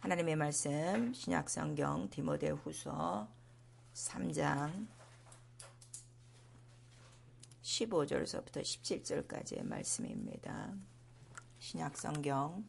하나님의 말씀 신약성경 디모데후서 3장 15절서부터 17절까지의 말씀입니다. 신약성경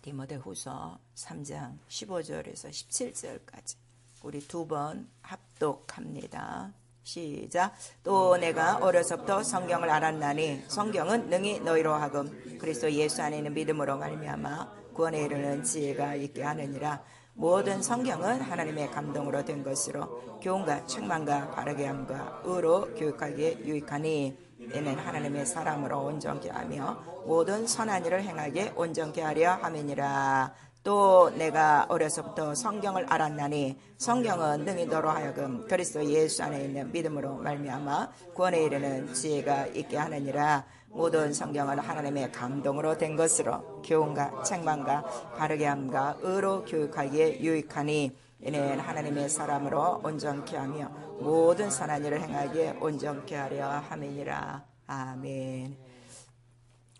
디모데후서 3장 15절에서 17절까지 우리 두 번 합독합니다. 시작. 또 내가 어려서부터 성경을 알았나니 성경은 능히 너희로 하금 그리스도 예수 안에 있는 믿음으로 말미암아 구원에 이르는 지혜가 있게 하느니라. 모든 성경은 하나님의 감동으로 된 것으로 교훈과 책망과 바르게 함과 의로 교육하기에 유익하니 이는 하나님의 사람으로 온전케 하며 모든 선한 일을 행하게 온전케 하려 함이니라. 또 내가 어려서부터 성경을 알았나니 성경은 능히 너로 하여금 그리스도 예수 안에 있는 믿음으로 말미암아 구원에 이르는 지혜가 있게 하느니라. 모든 성경은 하나님의 감동으로 된 것으로 교훈과 책망과 바르게 함과 의로 교육하기에 유익하니 이는 하나님의 사람으로 온전케 하며 모든 선한 일을 행하기에 온전케 하려 함이니라. 아멘.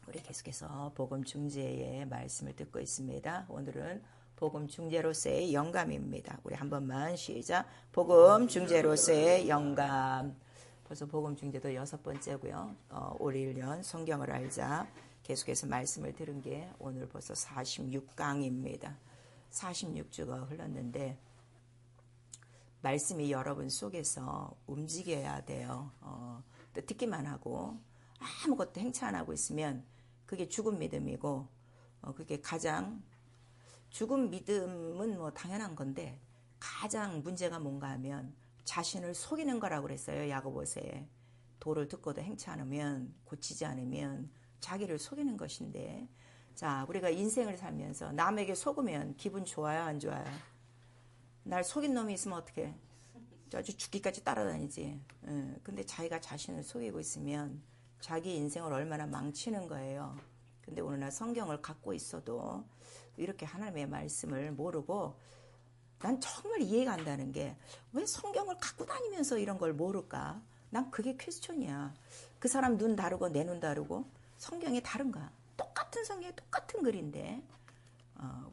우리 계속해서 복음 중재의 말씀을 듣고 있습니다. 오늘은 복음 중재로서의 영감입니다. 우리 한 번만 시작. 복음 중재로서의 영감. 벌써 복음 중재도 6번째고요. 올 1년 성경을 알자. 계속해서 말씀을 들은 게 오늘 벌써 46강입니다. 46주가 흘렀는데 말씀이 여러분 속에서 움직여야 돼요. 또 듣기만 하고 아무것도 행치 안 하고 있으면 그게 죽은 믿음이고, 그게 가장 죽은 믿음은 뭐 당연한 건데 가장 문제가 뭔가 하면 자신을 속이는 거라고 그랬어요. 야고보서에. 도를 듣고도 행치 않으면, 고치지 않으면 자기를 속이는 것인데, 자, 우리가 인생을 살면서 남에게 속으면 기분 좋아요, 안 좋아요? 날 속인 놈이 있으면 어떡해? 아주 죽기까지 따라다니지. 근데 자기가 자신을 속이고 있으면 자기 인생을 얼마나 망치는 거예요. 근데 오늘날 성경을 갖고 있어도 이렇게 하나님의 말씀을 모르고, 난 정말 이해가 안 가는 게 왜 성경을 갖고 다니면서 이런 걸 모를까? 난 그게 퀘스천이야. 그 사람 눈 다르고 내 눈 다르고 성경이 다른가? 똑같은 성경에 똑같은 글인데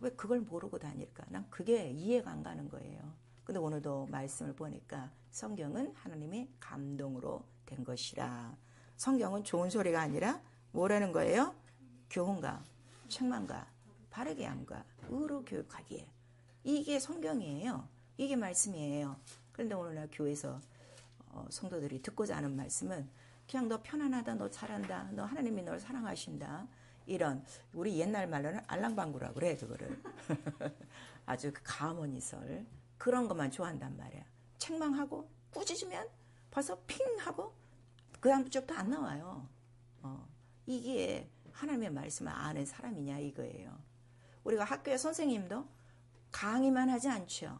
왜 그걸 모르고 다닐까? 난 그게 이해가 안 가는 거예요. 근데 오늘도 말씀을 보니까 성경은 하나님의 감동으로 된 것이라. 성경은 좋은 소리가 아니라 뭐라는 거예요? 교훈과 책망과 바르게 함과 의로 교육하기에. 이게 성경이에요. 이게 말씀이에요. 그런데 오늘날 교회에서 성도들이 듣고자 하는 말씀은 그냥 너 편안하다, 너 잘한다, 너 하나님이 널 사랑하신다, 이런, 우리 옛날 말로는 알랑방구라고 그래. 그거를 아주 가어머니설 그런 것만 좋아한단 말이야. 책망하고 꾸짖으면 벌써 핑 하고 그 다음부터 안 나와요. 이게 하나님의 말씀을 아는 사람이냐 이거예요. 우리가 학교에 선생님도 강의만 하지 않죠.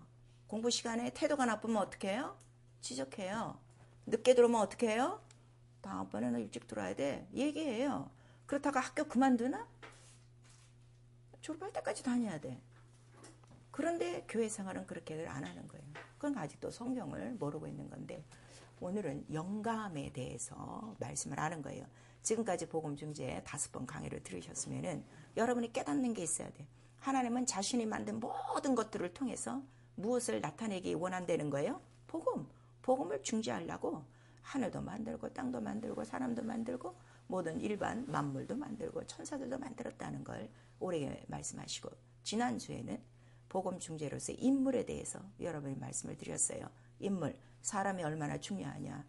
공부 시간에 태도가 나쁘면 어떻게 해요? 지적해요. 늦게 들어오면 어떻게 해요? 다음번에는 일찍 들어와야 돼. 얘기해요. 그렇다가 학교 그만두나? 졸업할 때까지 다녀야 돼. 그런데 교회 생활은 그렇게들 안 하는 거예요. 그건 아직도 성경을 모르고 있는 건데, 오늘은 영감에 대해서 말씀을 하는 거예요. 지금까지 복음 중재 5번 강의를 들으셨으면은 여러분이 깨닫는 게 있어야 돼. 하나님은 자신이 만든 모든 것들을 통해서 무엇을 나타내기 원한다는 거예요? 복음을 중재하려고 하늘도 만들고 땅도 만들고 사람도 만들고 모든 일반 만물도 만들고 천사들도 만들었다는 걸 오래 말씀하시고, 지난주에는 복음 중재로서의 인물에 대해서 여러분이 말씀을 드렸어요. 인물, 사람이 얼마나 중요하냐.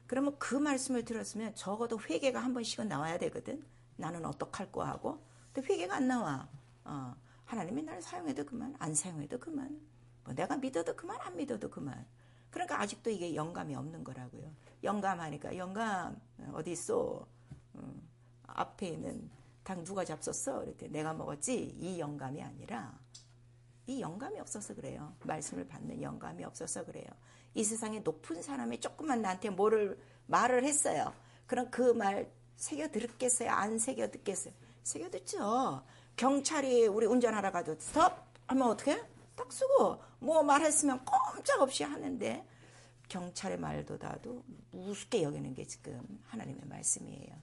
그러면 그 말씀을 들었으면 적어도 회개가 한 번씩은 나와야 되거든. 나는 어떡할 거 하고. 근데 회개가 안 나와. 하나님이 나를 사용해도 그만, 안 사용해도 그만. 뭐 내가 믿어도 그만, 안 믿어도 그만. 그러니까 아직도 이게 영감이 없는 거라고요. 영감하니까 영감 어디 있어? 앞에 있는 닭 누가 잡섰어? 이렇게 내가 먹었지. 이 영감이 아니라, 이 영감이 없어서 그래요. 말씀을 받는 영감이 없어서 그래요. 이 세상에 높은 사람이 조금만 나한테 말을 했어요. 그럼 그 말 새겨 듣겠어요? 안 새겨 듣겠어요? 새겨 듣죠. 경찰이 우리 운전하러 가도 스톱 하면 어떻게? 딱 쓰고 뭐 말했으면 꼼짝없이 하는데, 경찰의 말도 다도 우습게 여기는 게 지금 하나님의 말씀이에요.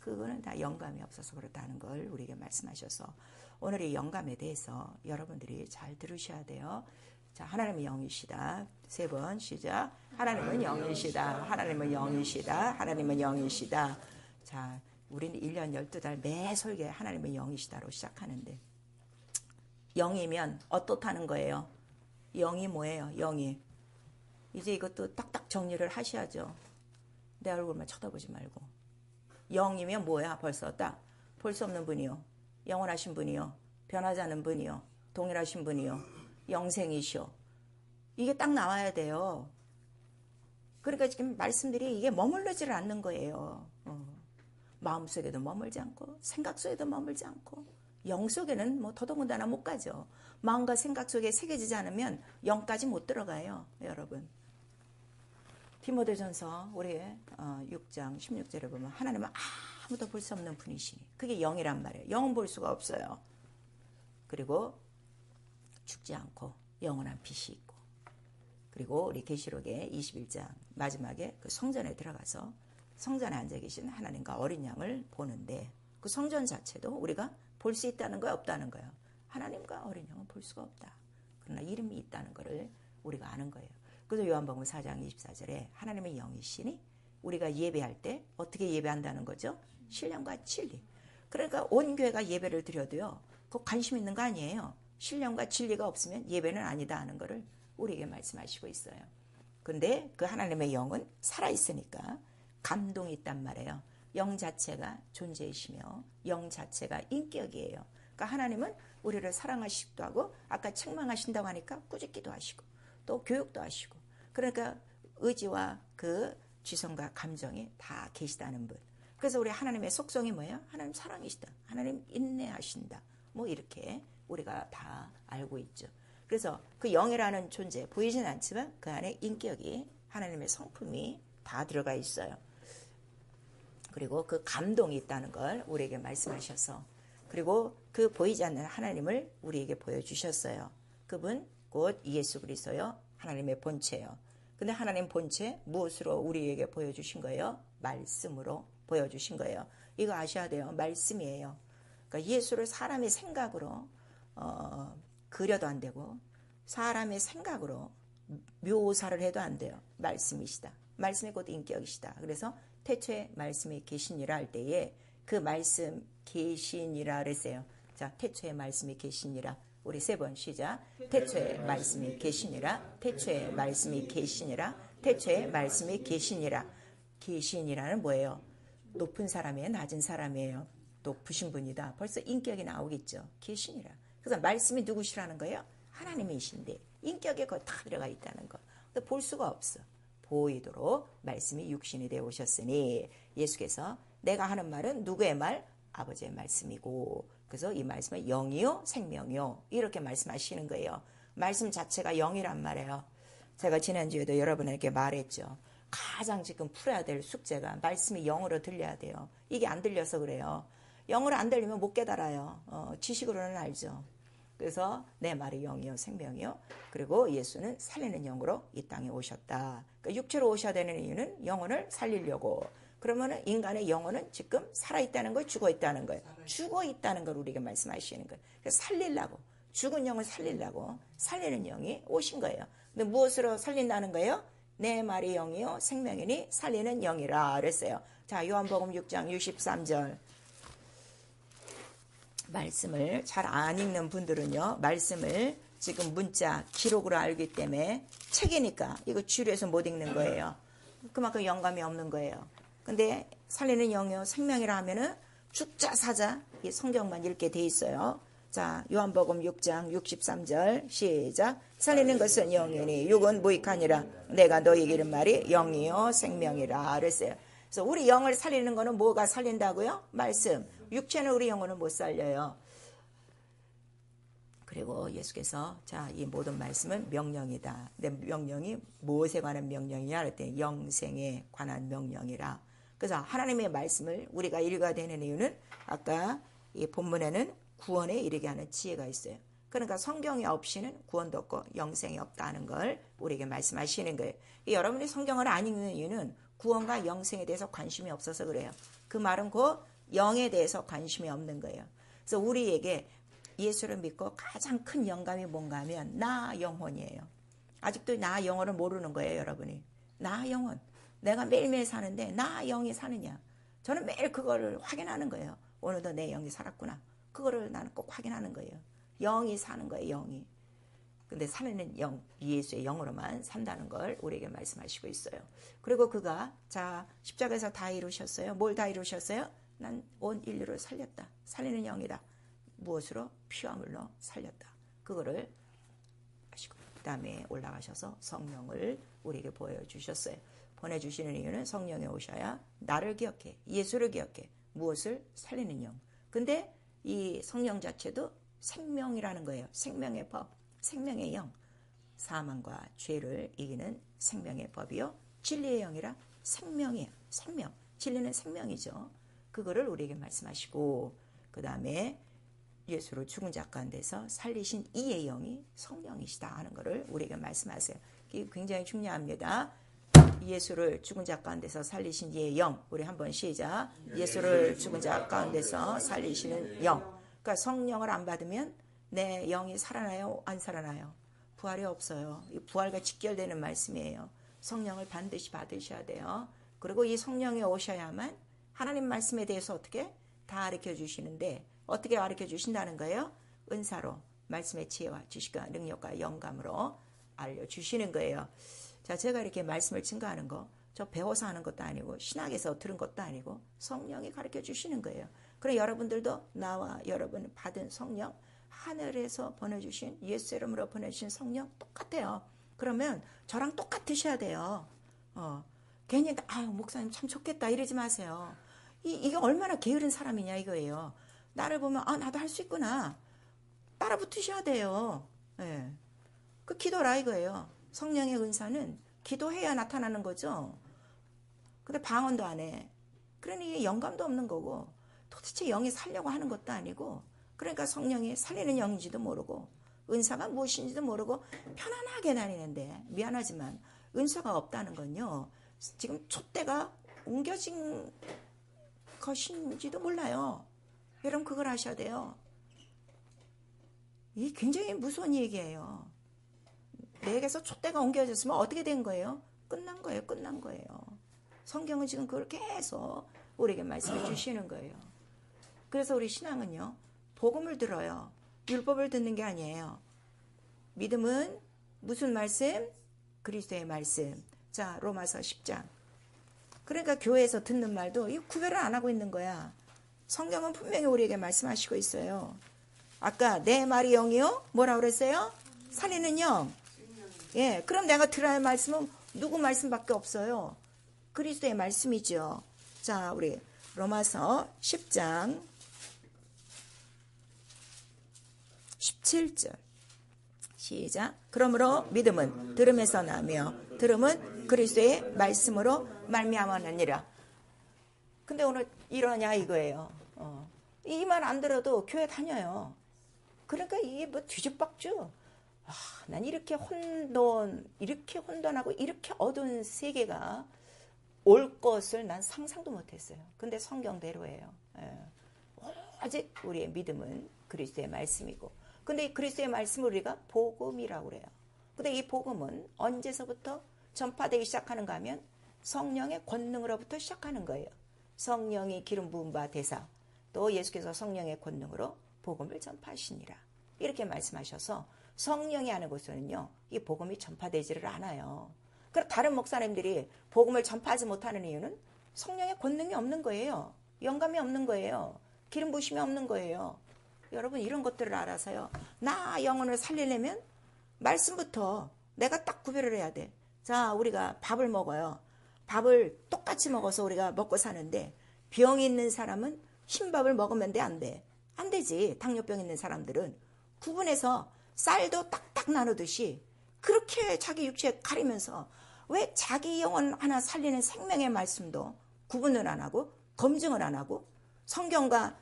그거는 다 영감이 없어서 그렇다는 걸 우리에게 말씀하셔서 오늘 이 영감에 대해서 여러분들이 잘 들으셔야 돼요. 자, 하나님은 영이시다. 3번 시작. 하나님은 영이시다. 하나님은 영이시다. 하나님은 영이시다. 자, 우리는 1년 12달 매 설교에 하나님은 영이시다로 시작하는데 영이면 어떻다는 거예요? 영이 뭐예요? 영이. 이제 이것도 딱딱 정리를 하셔야죠. 내 얼굴만 쳐다보지 말고. 영이면 뭐야? 벌써 딱. 볼 수 없는 분이요. 영원하신 분이요. 변하지 않는 분이요. 동일하신 분이요. 영생이시오. 이게 딱 나와야 돼요. 그러니까 지금 말씀들이 이게 머물러지를 않는 거예요. 마음속에도 머물지 않고 생각 속에도 머물지 않고 영 속에는 뭐 더더군다나 못 가죠. 마음과 생각 속에 새겨지지 않으면 영까지 못 들어가요. 여러분. 디모데전서 우리 6장 16절에 보면 하나님은 아무도 볼 수 없는 분이시니 그게 영이란 말이에요. 영은 볼 수가 없어요. 그리고 죽지 않고 영원한 빛이 있고 그리고 우리 계시록의 21장 마지막에 그 성전에 들어가서 성전에 앉아 계신 하나님과 어린 양을 보는데 그 성전 자체도 우리가 볼 수 있다는 거야 없다는 거예요. 하나님과 어린 양은 볼 수가 없다. 그러나 이름이 있다는 것을 우리가 아는 거예요. 그래서 요한복음 4장 24절에 하나님의 영이시니 우리가 예배할 때 어떻게 예배한다는 거죠? 신령과 진리. 그러니까 온 교회가 예배를 드려도요. 그 관심 있는 거 아니에요. 신령과 진리가 없으면 예배는 아니다 하는 것을 우리에게 말씀하시고 있어요. 근데 그 하나님의 영은 살아있으니까 감동이 있단 말이에요. 영 자체가 존재이시며 영 자체가 인격이에요. 그러니까 하나님은 우리를 사랑하시기도 하고 아까 책망하신다고 하니까 꾸짖기도 하시고 또 교육도 하시고 그러니까 의지와 그 지성과 감정이 다 계시다는 분. 그래서 우리 하나님의 속성이 뭐예요? 하나님 사랑이시다. 하나님 인내하신다. 뭐 이렇게 우리가 다 알고 있죠. 그래서 그 영이라는 존재 보이지는 않지만 그 안에 인격이 하나님의 성품이 다 들어가 있어요. 그리고 그 감동이 있다는 걸 우리에게 말씀하셔서 그리고 그 보이지 않는 하나님을 우리에게 보여주셨어요. 그분 곧 예수 그리스도요. 하나님의 본체예요. 근데 하나님 본체 무엇으로 우리에게 보여주신 거예요? 말씀으로 보여주신 거예요. 이거 아셔야 돼요. 말씀이에요. 그러니까 예수를 사람의 생각으로 그려도 안 되고 사람의 생각으로 묘사를 해도 안 돼요. 말씀이시다. 말씀이 곧 인격이시다. 그래서 태초에 말씀이 계시니라 할 때에 그 말씀 계시니라 그랬어요. 자, 태초에 말씀이 계시니라. 우리 3번 시작. 태초에 말씀이 계시니라. 태초에 말씀이 계시니라. 태초에 말씀이 계시니라. 계시니라는 뭐예요? 높은 사람이에요? 낮은 사람이에요? 높으신 분이다. 벌써 인격이 나오겠죠. 계시니라. 그래서 말씀이 누구시라는 거예요? 하나님이신데 인격에 거의 다 들어가 있다는 거. 근데 볼 수가 없어. 보이도록 말씀이 육신이 되어 오셨으니 예수께서 내가 하는 말은 누구의 말? 아버지의 말씀이고 그래서 이 말씀은 영이요 생명이요 이렇게 말씀하시는 거예요. 말씀 자체가 영이란 말이에요. 제가 지난주에도 여러분에게 말했죠. 가장 지금 풀어야 될 숙제가 말씀이 영으로 들려야 돼요. 이게 안 들려서 그래요. 영으로 안 들리면 못 깨달아요. 지식으로는 알죠. 그래서 내 말이 영이요 생명이요. 그리고 예수는 살리는 영으로 이 땅에 오셨다. 그러니까 육체로 오셔야 되는 이유는 영혼을 살리려고. 그러면 인간의 영혼은 지금 살아있다는 거예요? 죽어있다는 거예요? 죽어있다는 걸 우리에게 말씀하시는 거예요. 그래서 살리려고. 죽은 영을 살리려고 살리는 영이 오신 거예요. 근데 무엇으로 살린다는 거예요? 내 말이 영이요 생명이니 살리는 영이라 그랬어요. 자, 요한복음 6장 63절. 말씀을 잘 안 읽는 분들은요. 말씀을 지금 문자 기록으로 알기 때문에 책이니까 이거 지루해서 못 읽는 거예요. 그만큼 영감이 없는 거예요. 근데 살리는 영이요 생명이라 하면은 죽자 사자 이 성경만 읽게 돼 있어요. 자, 요한복음 6장 63절 시작. 살리는 것은 영이니 육은 무익하니라. 내가 너희에게 이른 말이 영이요 생명이라 그랬어요. 그래서 우리 영을 살리는 거는 뭐가 살린다고요? 말씀. 육체는 우리 영혼은 못 살려요. 그리고 예수께서 자, 이 모든 말씀은 명령이다. 근데 명령이 무엇에 관한 명령이냐 그랬더니 영생에 관한 명령이라. 그래서 하나님의 말씀을 우리가 읽어야 되는 이유는 아까 이 본문에는 구원에 이르게 하는 지혜가 있어요. 그러니까 성경이 없이는 구원도 없고 영생이 없다는 걸 우리에게 말씀하시는 거예요. 여러분이 성경을 안 읽는 이유는 구원과 영생에 대해서 관심이 없어서 그래요. 그 말은 곧 영에 대해서 관심이 없는 거예요. 그래서 우리에게 예수를 믿고 가장 큰 영감이 뭔가 하면 나 영혼이에요. 아직도 나 영혼을 모르는 거예요, 여러분이. 나 영혼. 내가 매일매일 사는데 나 영이 사느냐. 저는 매일 그거를 확인하는 거예요. 오늘도 내 영이 살았구나. 그거를 나는 꼭 확인하는 거예요. 영이 사는 거예요, 영이. 근데 살아있는 영, 예수의 영으로만 산다는 걸 우리에게 말씀하시고 있어요. 그리고 그가 십자가에서 다 이루셨어요. 뭘 다 이루셨어요? 난 온 인류를 살렸다. 살리는 영이다. 무엇으로? 피와 물로 살렸다. 그거를 하시고 그 다음에 올라가셔서 성령을 우리에게 보여주셨어요. 보내주시는 이유는 성령이 오셔야 나를 기억해. 예수를 기억해. 무엇을? 살리는 영. 근데 이 성령 자체도 생명이라는 거예요. 생명의 법, 생명의 영. 사망과 죄를 이기는 생명의 법이요. 진리의 영이라 생명이에요. 생명. 진리는 생명이죠. 그거를 우리에게 말씀하시고 그 다음에 예수를 죽은 자 가운데서 살리신 이의 영이 성령이시다 하는 것을 우리에게 말씀하세요. 이게 굉장히 중요합니다. 예수를 죽은 자 가운데서 살리신 이의 영. 우리 한번 시작. 예수를 죽은 자 가운데서 살리시는 영. 그러니까 성령을 안 받으면 내 영이 살아나요? 안 살아나요? 부활이 없어요. 이 부활과 직결되는 말씀이에요. 성령을 반드시 받으셔야 돼요. 그리고 이 성령이 오셔야만 하나님 말씀에 대해서 어떻게 다 가르쳐 주시는데 어떻게 가르쳐 주신다는 거예요? 은사로 말씀의 지혜와 지식과 능력과 영감으로 알려주시는 거예요. 자, 제가 이렇게 말씀을 증거하는 거, 저 배워서 하는 것도 아니고 신학에서 들은 것도 아니고 성령이 가르쳐 주시는 거예요. 그럼 여러분들도 나와 여러분 받은 성령, 하늘에서 보내주신 예수 이름으로 보내주신 성령 똑같아요. 그러면 저랑 똑같으셔야 돼요. 괜히 목사님 참 좋겠다 이러지 마세요. 이게 얼마나 게으른 사람이냐 이거예요. 나를 보면 나도 할 수 있구나. 따라 붙으셔야 돼요. 네. 그 기도라 이거예요. 성령의 은사는 기도해야 나타나는 거죠. 근데 방언도 안 해. 그러니 영감도 없는 거고 도대체 영이 살려고 하는 것도 아니고 그러니까 성령이 살리는 영인지도 모르고 은사가 무엇인지도 모르고 편안하게 다니는데 미안하지만 은사가 없다는 건요. 지금 촛대가 옮겨진 것인지도 몰라요. 여러분 그걸 아셔야 돼요. 이게 굉장히 무서운 얘기예요. 내게서 촛대가 옮겨졌으면 어떻게 된 거예요? 끝난 거예요. 끝난 거예요. 성경은 지금 그걸 계속 우리에게 말씀해 주시는 거예요. 그래서 우리 신앙은요. 복음을 들어요. 율법을 듣는 게 아니에요. 믿음은 무슨 말씀? 그리스도의 말씀. 자, 로마서 10장. 그러니까 교회에서 듣는 말도 이 구별을 안 하고 있는 거야. 성경은 분명히 우리에게 말씀하시고 있어요. 아까 내 말이 영이요? 뭐라고 그랬어요? 살리는 영. 예, 그럼 내가 들어야 할 말씀은 누구 말씀밖에 없어요. 그리스도의 말씀이죠. 자, 우리 로마서 10장 17절 시작. 그러므로 믿음은 들음에서 나며 들음은 그리스도의 말씀으로 말미암았느니라. 근데 오늘 이러냐 이거예요. 이 말 안 들어도 교회 다녀요. 그러니까 이게 뭐 뒤죽박죽. 난 이렇게 혼돈하고 이렇게 어두운 세계가 올 것을 난 상상도 못했어요. 근데 성경대로예요. 오직 우리의 믿음은 그리스도의 말씀이고, 근데 이 그리스도의 말씀을 우리가 복음이라고 그래요. 근데 이 복음은 언제서부터 전파되기 시작하는가 하면 성령의 권능으로부터 시작하는 거예요. 성령이 기름 부은 바 되사 또 예수께서 성령의 권능으로 복음을 전파하시니라. 이렇게 말씀하셔서 성령이 하는 곳에는요, 이 복음이 전파되지를 않아요. 그럼 다른 목사님들이 복음을 전파하지 못하는 이유는 성령의 권능이 없는 거예요. 영감이 없는 거예요. 기름 부으심이 없는 거예요. 여러분 이런 것들을 알아서요. 나 영혼을 살리려면 말씀부터 내가 딱 구별을 해야 돼. 자, 우리가 밥을 먹어요. 밥을 똑같이 먹어서 우리가 먹고 사는데 병이 있는 사람은 흰밥을 먹으면 돼, 안 돼? 안 되지. 당뇨병 있는 사람들은 구분해서 쌀도 딱딱 나누듯이 그렇게 자기 육체 가리면서 왜 자기 영혼 하나 살리는 생명의 말씀도 구분을 안 하고 검증을 안 하고 성경과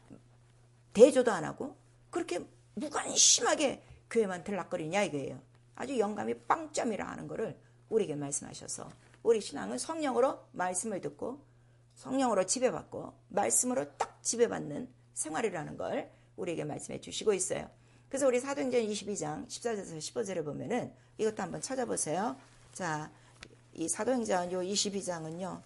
대조도 안 하고 그렇게 무관심하게 교회만 들락거리냐 이거예요. 아주 영감이 빵점이라 하는 거를 우리에게 말씀하셔서 우리 신앙은 성령으로 말씀을 듣고 성령으로 지배받고 말씀으로 딱 지배받는 생활이라는 걸 우리에게 말씀해 주시고 있어요. 그래서 우리 사도행전 22장 14절에서 15절에 보면은 이것도 한번 찾아보세요. 자, 이 사도행전 요 22장은요.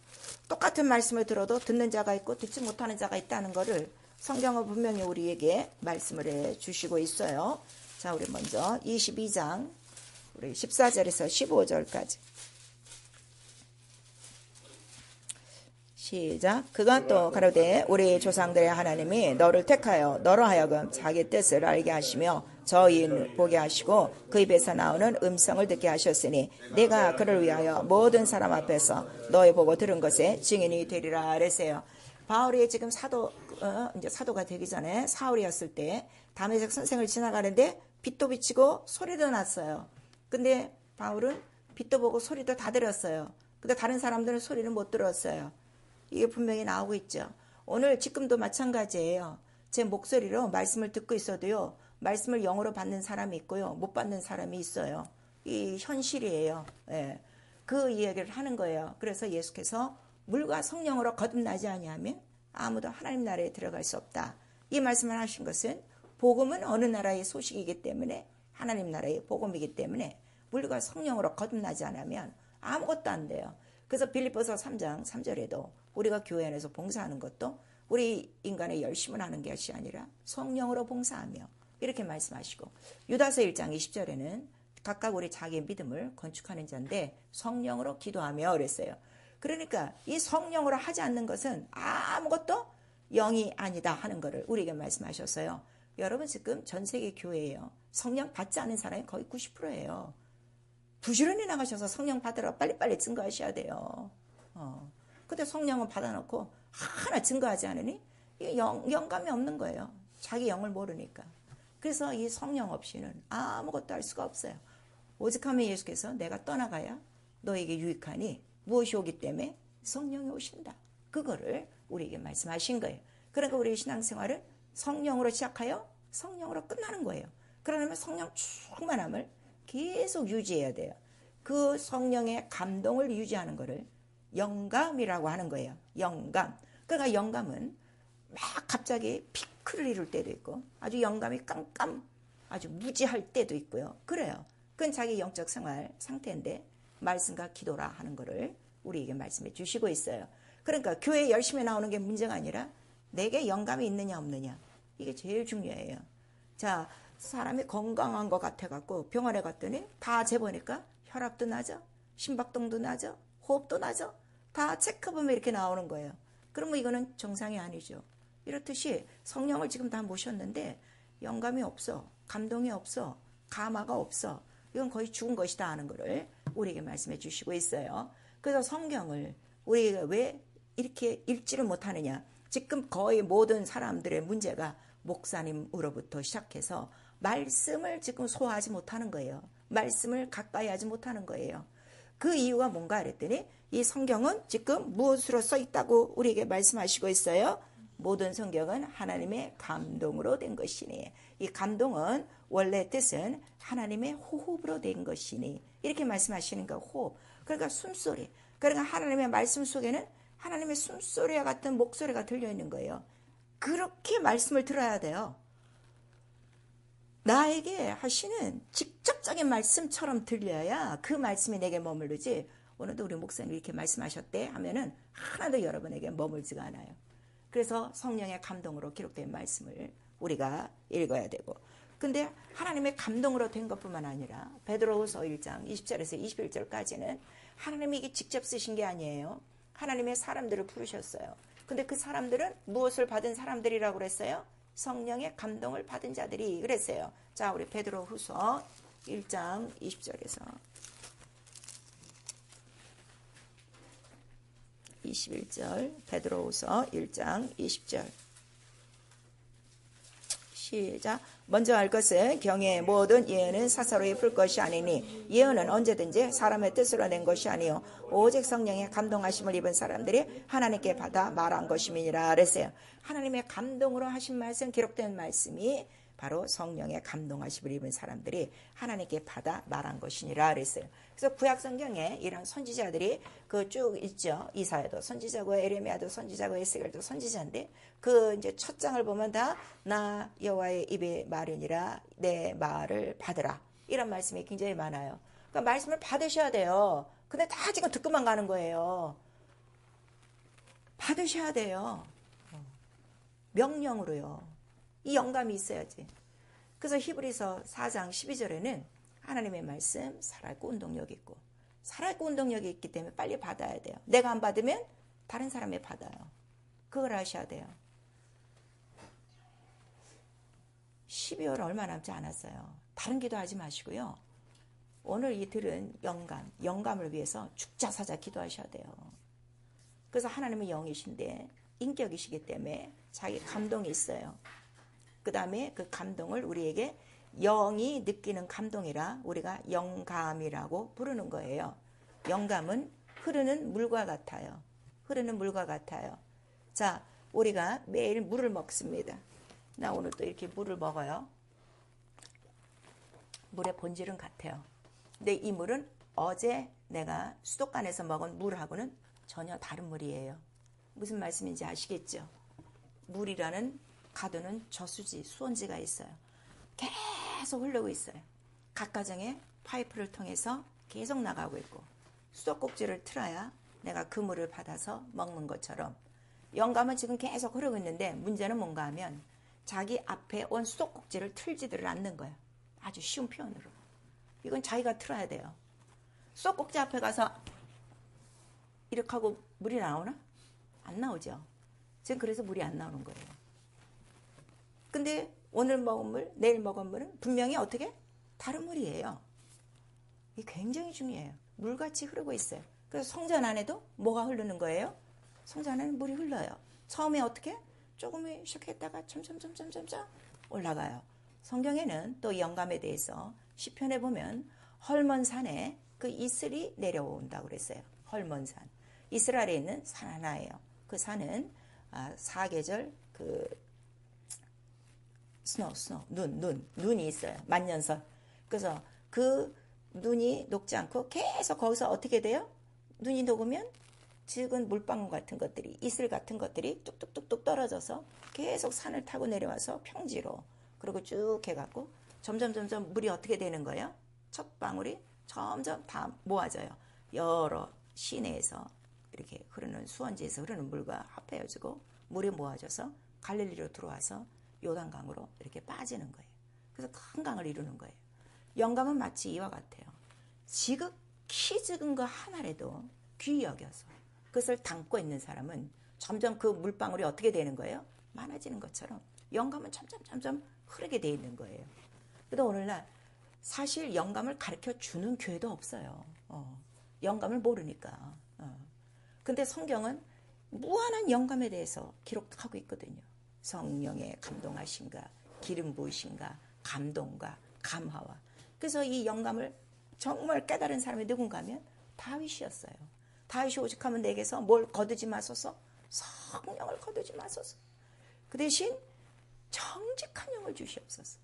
똑같은 말씀을 들어도 듣는 자가 있고 듣지 못하는 자가 있다는 것을 성경은 분명히 우리에게 말씀을 해 주시고 있어요. 자, 우리 먼저 22장 우리 14절에서 15절까지. 시작. 그가 또 가로되 우리 조상들의 하나님이 너를 택하여 너로 하여금 자기 뜻을 알게 하시며 저희를 보게 하시고 그 입에서 나오는 음성을 듣게 하셨으니 내가 그를 위하여 모든 사람 앞에서 너희 보고 들은 것에 증인이 되리라 그랬어요. 바울이 지금 이제 사도가 되기 전에 사울이었을 때 다메섹 선생을 지나가는데 빛도 비치고 소리도 났어요. 근데 바울은 빛도 보고 소리도 다 들었어요. 근데 다른 사람들은 소리를 못 들었어요. 이게 분명히 나오고 있죠. 오늘 지금도 마찬가지예요. 제 목소리로 말씀을 듣고 있어도요. 말씀을 영으로 받는 사람이 있고요. 못 받는 사람이 있어요. 이 현실이에요. 예. 그 이야기를 하는 거예요. 그래서 예수께서 물과 성령으로 거듭나지 아니하면 아무도 하나님 나라에 들어갈 수 없다. 이 말씀을 하신 것은 복음은 어느 나라의 소식이기 때문에 하나님 나라의 복음이기 때문에 물과 성령으로 거듭나지 않으면 아무것도 안 돼요. 그래서 빌립보서 3장 3절에도 우리가 교회 안에서 봉사하는 것도 우리 인간의 열심을 하는 것이 아니라 성령으로 봉사하며 이렇게 말씀하시고 유다서 1장 20절에는 각각 우리 자기의 믿음을 건축하는 자인데 성령으로 기도하며 그랬어요. 그러니까 이 성령으로 하지 않는 것은 아무것도 영이 아니다 하는 것을 우리에게 말씀하셨어요. 여러분 지금 전 세계 교회예요. 성령 받지 않은 사람이 거의 90%예요. 부지런히 나가셔서 성령 받으러 빨리빨리 증거하셔야 돼요. 근데 성령은 받아놓고 하나 증거하지 않으니 영감이 없는 거예요. 자기 영을 모르니까. 그래서 이 성령 없이는 아무것도 할 수가 없어요. 오직하면 예수께서 내가 떠나가야 너에게 유익하니 무엇이 오기 때문에 성령이 오신다. 그거를 우리에게 말씀하신 거예요. 그러니까 우리의 신앙생활은 성령으로 시작하여 성령으로 끝나는 거예요. 그러려면 성령 충만함을 계속 유지해야 돼요. 그 성령의 감동을 유지하는 거를 영감이라고 하는 거예요. 영감. 그러니까 영감은 막 갑자기 피크를 이룰 때도 있고 아주 영감이 아주 무지할 때도 있고요. 그래요. 그건 자기 영적 생활 상태인데 말씀과 기도라 하는 거를 우리에게 말씀해 주시고 있어요. 그러니까 교회에 열심히 나오는 게 문제가 아니라 내게 영감이 있느냐 없느냐. 이게 제일 중요해요. 자, 사람이 건강한 것 같아갖고 병원에 갔더니 다 재보니까 혈압도 낮아, 심박동도 낮아, 호흡도 낮아. 다 체크해보면 이렇게 나오는 거예요. 그러면 이거는 정상이 아니죠. 이렇듯이 성령을 지금 다 모셨는데 영감이 없어, 감동이 없어, 감화가 없어. 이건 거의 죽은 것이다 하는 거를 우리에게 말씀해 주시고 있어요. 그래서 성경을 우리가 왜 이렇게 읽지를 못하느냐. 지금 거의 모든 사람들의 문제가 목사님으로부터 시작해서 말씀을 지금 소화하지 못하는 거예요. 말씀을 가까이 하지 못하는 거예요. 그 이유가 뭔가 그랬더니 이 성경은 지금 무엇으로 써 있다고 우리에게 말씀하시고 있어요. 모든 성경은 하나님의 감동으로 된 것이니 이 감동은 원래 뜻은 하나님의 호흡으로 된 것이니 이렇게 말씀하시는 거 호흡. 그러니까 숨소리. 그러니까 하나님의 말씀 속에는 하나님의 숨소리와 같은 목소리가 들려있는 거예요. 그렇게 말씀을 들어야 돼요. 나에게 하시는 직접적인 말씀처럼 들려야 그 말씀이 내게 머무르지. 오늘도 우리 목사님 이렇게 말씀하셨대 하면은 하나도 여러분에게 머물지가 않아요. 그래서 성령의 감동으로 기록된 말씀을 우리가 읽어야 되고, 근데 하나님의 감동으로 된 것뿐만 아니라 베드로후서 1장 20절에서 21절까지는 하나님이 이게 직접 쓰신 게 아니에요. 하나님의 사람들을 부르셨어요. 근데 그 사람들은 무엇을 받은 사람들이라고 그랬어요? 성령의 감동을 받은 자들이 그랬어요. 자, 우리 베드로후서 1장 20절에서 21절, 베드로후서 1장 20절. 시작. 먼저 알 것은 경외의 모든 예언은 사사로이 풀 것이 아니니 예언은 언제든지 사람의 뜻으로 낸 것이 아니요 오직 성령의 감동하심을 입은 사람들이 하나님께 받아 말한 것임이니라 그랬어요. 하나님의 감동으로 하신 말씀, 기록된 말씀이 바로 성령의 감동하심을 입은 사람들이 하나님께 받아 말한 것이니라 그랬어요. 그래서 구약 성경에 이런 선지자들이 그 쭉 있죠. 이사야도 선지자고 에레미야도 선지자고 에스겔도 선지자인데 그 이제 첫 장을 보면 다 나 여호와의 입의 말이니라 내 말을 받으라 이런 말씀이 굉장히 많아요. 그러니까 말씀을 받으셔야 돼요. 근데 다 지금 듣고만 가는 거예요. 받으셔야 돼요. 명령으로요. 이 영감이 있어야지. 그래서 히브리서 4장 12절에는 하나님의 말씀 살아있고 운동력이 있고 살아있고 운동력이 있기 때문에 빨리 받아야 돼요. 내가 안 받으면 다른 사람이 받아요. 그걸 아셔야 돼요. 12월 얼마 남지 않았어요. 다른 기도하지 마시고요. 오늘 이 들은 영감을 위해서 죽자사자 기도하셔야 돼요. 그래서 하나님은 영이신데 인격이시기 때문에 자기 감동이 있어요. 그 다음에 그 감동을 우리에게 영이 느끼는 감동이라 우리가 영감이라고 부르는 거예요. 영감은 흐르는 물과 같아요. 흐르는 물과 같아요. 자, 우리가 매일 물을 먹습니다. 나 오늘 또 이렇게 물을 먹어요. 물의 본질은 같아요. 근데 이 물은 어제 내가 수도관에서 먹은 물하고는 전혀 다른 물이에요. 무슨 말씀인지 아시겠죠? 물이라는 가두는 저수지, 수원지가 있어요. 계속 흐르고 있어요. 각 가정에 파이프를 통해서 계속 나가고 있고 수도꼭지를 틀어야 내가 그 물을 받아서 먹는 것처럼 영감은 지금 계속 흐르고 있는데 문제는 뭔가 하면 자기 앞에 온 수도꼭지를 틀지들을 않는 거예요. 아주 쉬운 표현으로. 이건 자기가 틀어야 돼요. 수도꼭지 앞에 가서 이렇게 하고 물이 나오나? 안 나오죠. 지금 그래서 물이 안 나오는 거예요. 근데 오늘 먹은 물, 내일 먹은 물은 분명히 어떻게? 다른 물이에요. 이게 굉장히 중요해요. 물같이 흐르고 있어요. 그래서 성전 안에도 뭐가 흐르는 거예요? 성전 안에는 물이 흘러요. 처음에 어떻게? 조금 시작했다가 점점 올라가요. 성경에는 또 영감에 대해서 시편에 보면 헐몬 산에 그 이슬이 내려온다고 그랬어요. 헐몬 산. 이스라엘에 있는 산 하나예요. 그 산은 사계절 눈이 있어요. 만년설. 그래서 그 눈이 녹지 않고 계속 거기서 어떻게 돼요? 눈이 녹으면 지금 물방울 같은 것들이 이슬 같은 것들이 뚝뚝뚝뚝 떨어져서 계속 산을 타고 내려와서 평지로 그리고 쭉 해갖고 점점 물이 어떻게 되는 거예요? 첫 방울이 점점 다 모아져요. 여러 시내에서 이렇게 흐르는 수원지에서 흐르는 물과 합해가지고 물이 모아져서 갈릴리로 들어와서 요단강으로 이렇게 빠지는 거예요. 그래서 큰 강을 이루는 거예요. 영감은 마치 이와 같아요. 지극히 작은 거 하나라도 귀히 여겨서 그것을 담고 있는 사람은 점점 그 물방울이 어떻게 되는 거예요? 많아지는 것처럼 영감은 점점 흐르게 돼 있는 거예요. 그래도 오늘날 사실 영감을 가르쳐 주는 교회도 없어요. 영감을 모르니까. 근데 성경은 무한한 영감에 대해서 기록하고 있거든요. 성령의 감동하신가, 기름 부으신가, 감동과 감화와. 그래서 이 영감을 정말 깨달은 사람이 누군가 하면 다윗이었어요. 다윗이 오직하면 내게서 뭘 거두지 마소서? 성령을 거두지 마소서. 그 대신 정직한 영을 주시옵소서.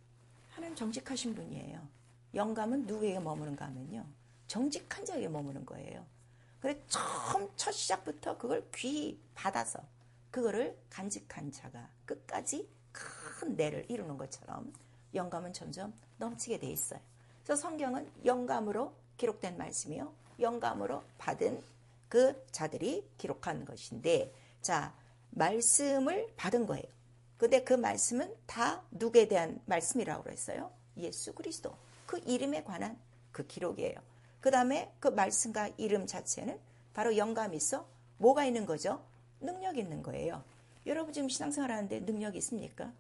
하나님 정직하신 분이에요. 영감은 누구에게 머무는가 하면요. 정직한 자에게 머무는 거예요. 그래서 처음 첫 시작부터 그걸 귀히 받아서 그거를 간직한 자가 끝까지 큰 내를 이루는 것처럼 영감은 점점 넘치게 돼 있어요. 그래서 성경은 영감으로 기록된 말씀이요. 영감으로 받은 그 자들이 기록한 것인데, 자, 말씀을 받은 거예요. 근데 그 말씀은 다 누구에 대한 말씀이라고 그랬어요? 예수 그리스도. 그 이름에 관한 그 기록이에요. 그 다음에 그 말씀과 이름 자체는 바로 영감이 있어 뭐가 있는 거죠? 능력이 있는 거예요. 여러분 지금 신앙생활 하는데 능력이 있습니까?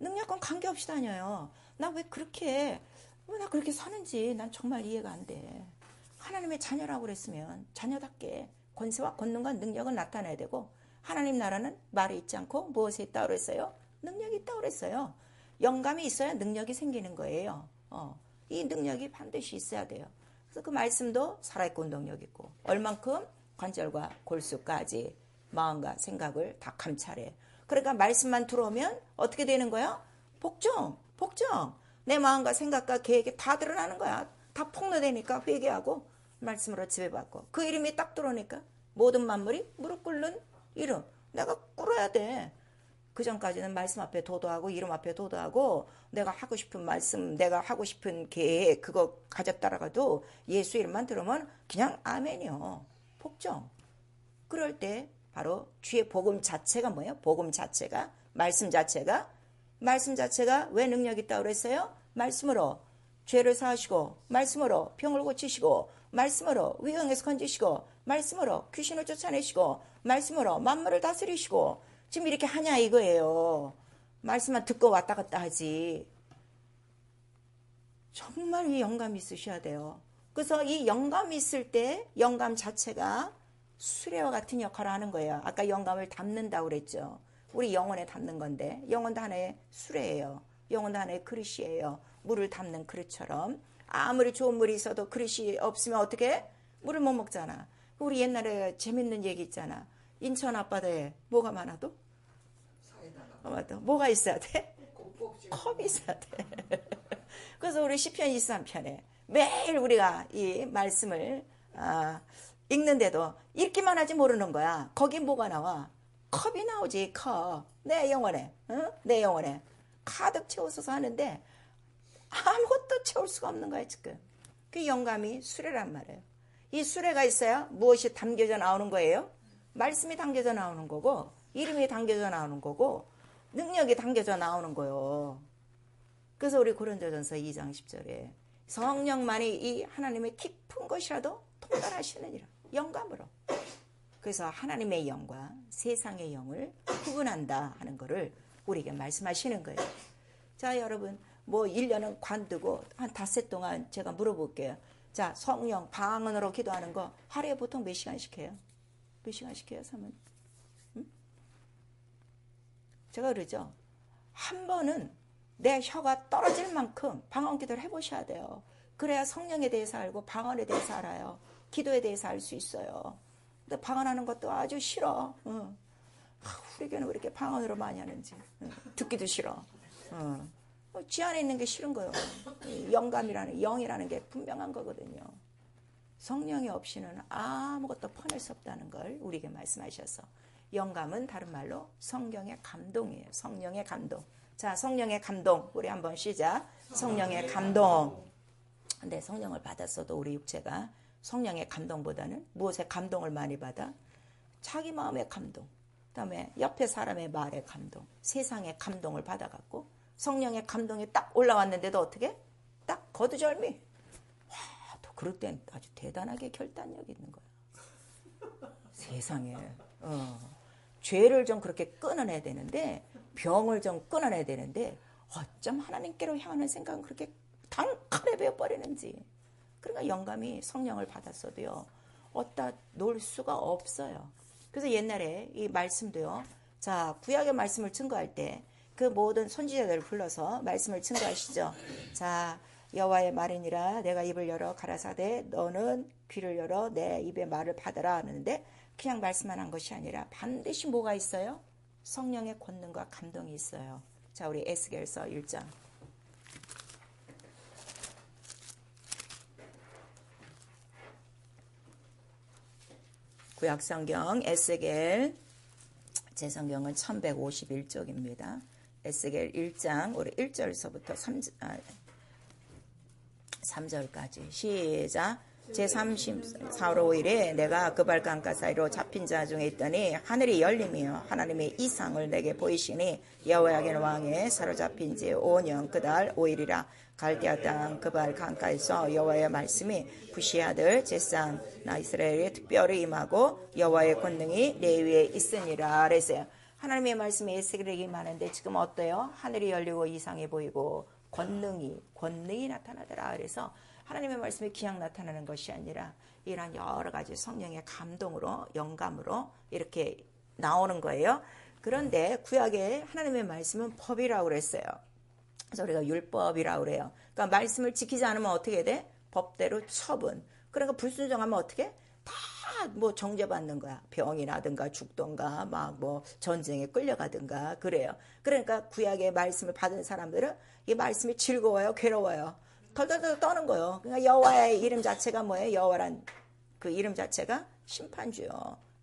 능력은 관계없이 다녀요. 나 왜 그렇게 사는지 난 정말 이해가 안 돼. 하나님의 자녀라고 그랬으면 자녀답게 권세와 권능과 능력은 나타나야 되고 하나님 나라는 말에 있지 않고 무엇에 있다고 그랬어요? 능력이 있다고 그랬어요. 영감이 있어야 능력이 생기는 거예요. 이 능력이 반드시 있어야 돼요. 그래서 그 말씀도 살아있고 운동력 있고 얼만큼 관절과 골수까지 마음과 생각을 다 감찰해. 그러니까 말씀만 들어오면 어떻게 되는 거예요? 복종. 복종. 내 마음과 생각과 계획이 다 드러나는 거야. 다 폭로되니까 회개하고 말씀으로 지배받고 그 이름이 딱 들어오니까 모든 만물이 무릎 꿇는 이름. 내가 꿇어야 돼. 그 전까지는 말씀 앞에 도도하고 이름 앞에 도도하고 내가 하고 싶은 말씀, 내가 하고 싶은 계획 그거 가졌다라도 예수 이름만 들으면 그냥 아멘이요. 복종. 그럴 때 바로 주의 복음 자체가 뭐예요? 복음 자체가 말씀 자체가 왜 능력 있다고 그랬어요? 말씀으로 죄를 사하시고 말씀으로 병을 고치시고 말씀으로 위경에서 건지시고 말씀으로 귀신을 쫓아내시고 말씀으로 만물을 다스리시고 지금 이렇게 하냐 이거예요. 말씀만 듣고 왔다 갔다 하지. 정말 이 영감이 있으셔야 돼요. 그래서 이 영감이 있을 때 영감 자체가 수레와 같은 역할을 하는 거예요. 아까 영감을 담는다고 그랬죠. 우리 영혼에 담는 건데 영혼도 하나의 수레예요. 영혼도 하나의 그릇이에요. 물을 담는 그릇처럼 아무리 좋은 물이 있어도 그릇이 없으면 어떻게? 물을 못 먹잖아. 우리 옛날에 재밌는 얘기 있잖아. 인천 앞바다에 뭐가 많아도? 맞다. 뭐가 있어야 돼? 컵이 있어야 돼. 그래서 우리 시편 23편에 매일 우리가 이 말씀을 읽는데도 읽기만 하지 모르는 거야. 거기 뭐가 나와? 컵이 나오지. 컵. 내 영혼에. 응? 내 영혼에. 가득 채워서 하는데 아무것도 채울 수가 없는 거야 지금. 그 영감이 수레란 말이에요. 이 수레가 있어야 무엇이 담겨져 나오는 거예요? 말씀이 담겨져 나오는 거고 이름이 담겨져 나오는 거고 능력이 담겨져 나오는 거예요. 그래서 우리 고린도전서 2장 10절에 성령만이 이 하나님의 깊은 것이라도 통달하시느니라. 영감으로. 그래서 하나님의 영과 세상의 영을 구분한다 하는 거를 우리에게 말씀하시는 거예요. 자, 여러분 뭐 1년은 관두고 한 닷새 동안 제가 물어볼게요. 자, 성령 방언으로 기도하는 거 하루에 보통 몇 시간씩 해요? 몇 시간씩 해요, 사모님? 응? 제가 그러죠. 한 번은 내 혀가 떨어질 만큼 방언 기도를 해보셔야 돼요. 그래야 성령에 대해서 알고 방언에 대해서 알아요. 기도에 대해서 알 수 있어요. 근데 방언하는 것도 아주 싫어. 우리 교회는 왜 이렇게 방언으로 많이 하는지. 듣기도 싫어. 지 안에 있는 게 싫은 거예요. 영감이라는, 영이라는 게 분명한 거거든요. 성령이 없이는 아무것도 퍼낼 수 없다는 걸 우리에게 말씀하셔서. 영감은 다른 말로 성경의 감동이에요. 성령의 감동. 자, 성령의 감동. 우리 한번 시작. 성령의 감동. 근데 성령을 받았어도 우리 육체가 성령의 감동보다는 무엇에 감동을 많이 받아? 자기 마음의 감동. 그 다음에 옆에 사람의 말의 감동. 세상의 감동을 받아갖고 성령의 감동이 딱 올라왔는데도 어떻게? 딱 거두절미. 와, 또 그럴 땐 아주 대단하게 결단력이 있는 거야. 세상에. 죄를 좀 그렇게 끊어내야 되는데 병을 좀 끊어내야 되는데 어쩜 하나님께로 향하는 생각은 그렇게 단칼에 베어버리는지. 그러니까 영감이 성령을 받았어도요. 어디다 놓을 수가 없어요. 그래서 옛날에 이 말씀도요. 자, 구약의 말씀을 증거할 때 그 모든 선지자들을 불러서 말씀을 증거하시죠. 자, 여호와의 말이니라 내가 입을 열어 가라사대 너는 귀를 열어 내 입의 말을 받아라 하는데 그냥 말씀만 한 것이 아니라 반드시 뭐가 있어요? 성령의 권능과 감동이 있어요. 자, 우리 에스겔서 1장. 구약성경 에스겔 제 성경은 1151쪽입니다. 에스겔 1장 우리 1절서부터 3절까지 시작. 제34월 5일에 내가 그발강가 사이로 잡힌 자 중에 있더니 하늘이 열리며 하나님의 이상을 내게 보이시니 여호야긴 왕의 사로잡힌 지 5년 그달 5일이라 갈대아 땅 그발 강가에서 여호와의 말씀이 부시 아들 제산 나 이스라엘에 특별히 임하고 여호와의 권능이 내 위에 있으니라 그랬어요. 하나님의 말씀이 에스겔에게 임하는데 지금 어때요? 하늘이 열리고 이상이 보이고 권능이 나타나더라. 그래서 하나님의 말씀이 그냥 나타나는 것이 아니라 이런 여러 가지 성령의 감동으로 영감으로 이렇게 나오는 거예요. 그런데 구약에 하나님의 말씀은 법이라고 그랬어요. 그래서 우리가 율법이라고 그래요. 그러니까 말씀을 지키지 않으면 어떻게 돼? 법대로 처분. 그러니까 불순종하면 어떻게? 다 뭐 정죄받는 거야. 병이 나든가 죽든가 막 뭐 전쟁에 끌려가든가 그래요. 그러니까 구약의 말씀을 받은 사람들은 이 말씀이 즐거워요, 괴로워요. 덜덜덜 떠는 거예요. 그러니까 여호와의 이름 자체가 뭐예요? 여호와란 그 이름 자체가 심판주요.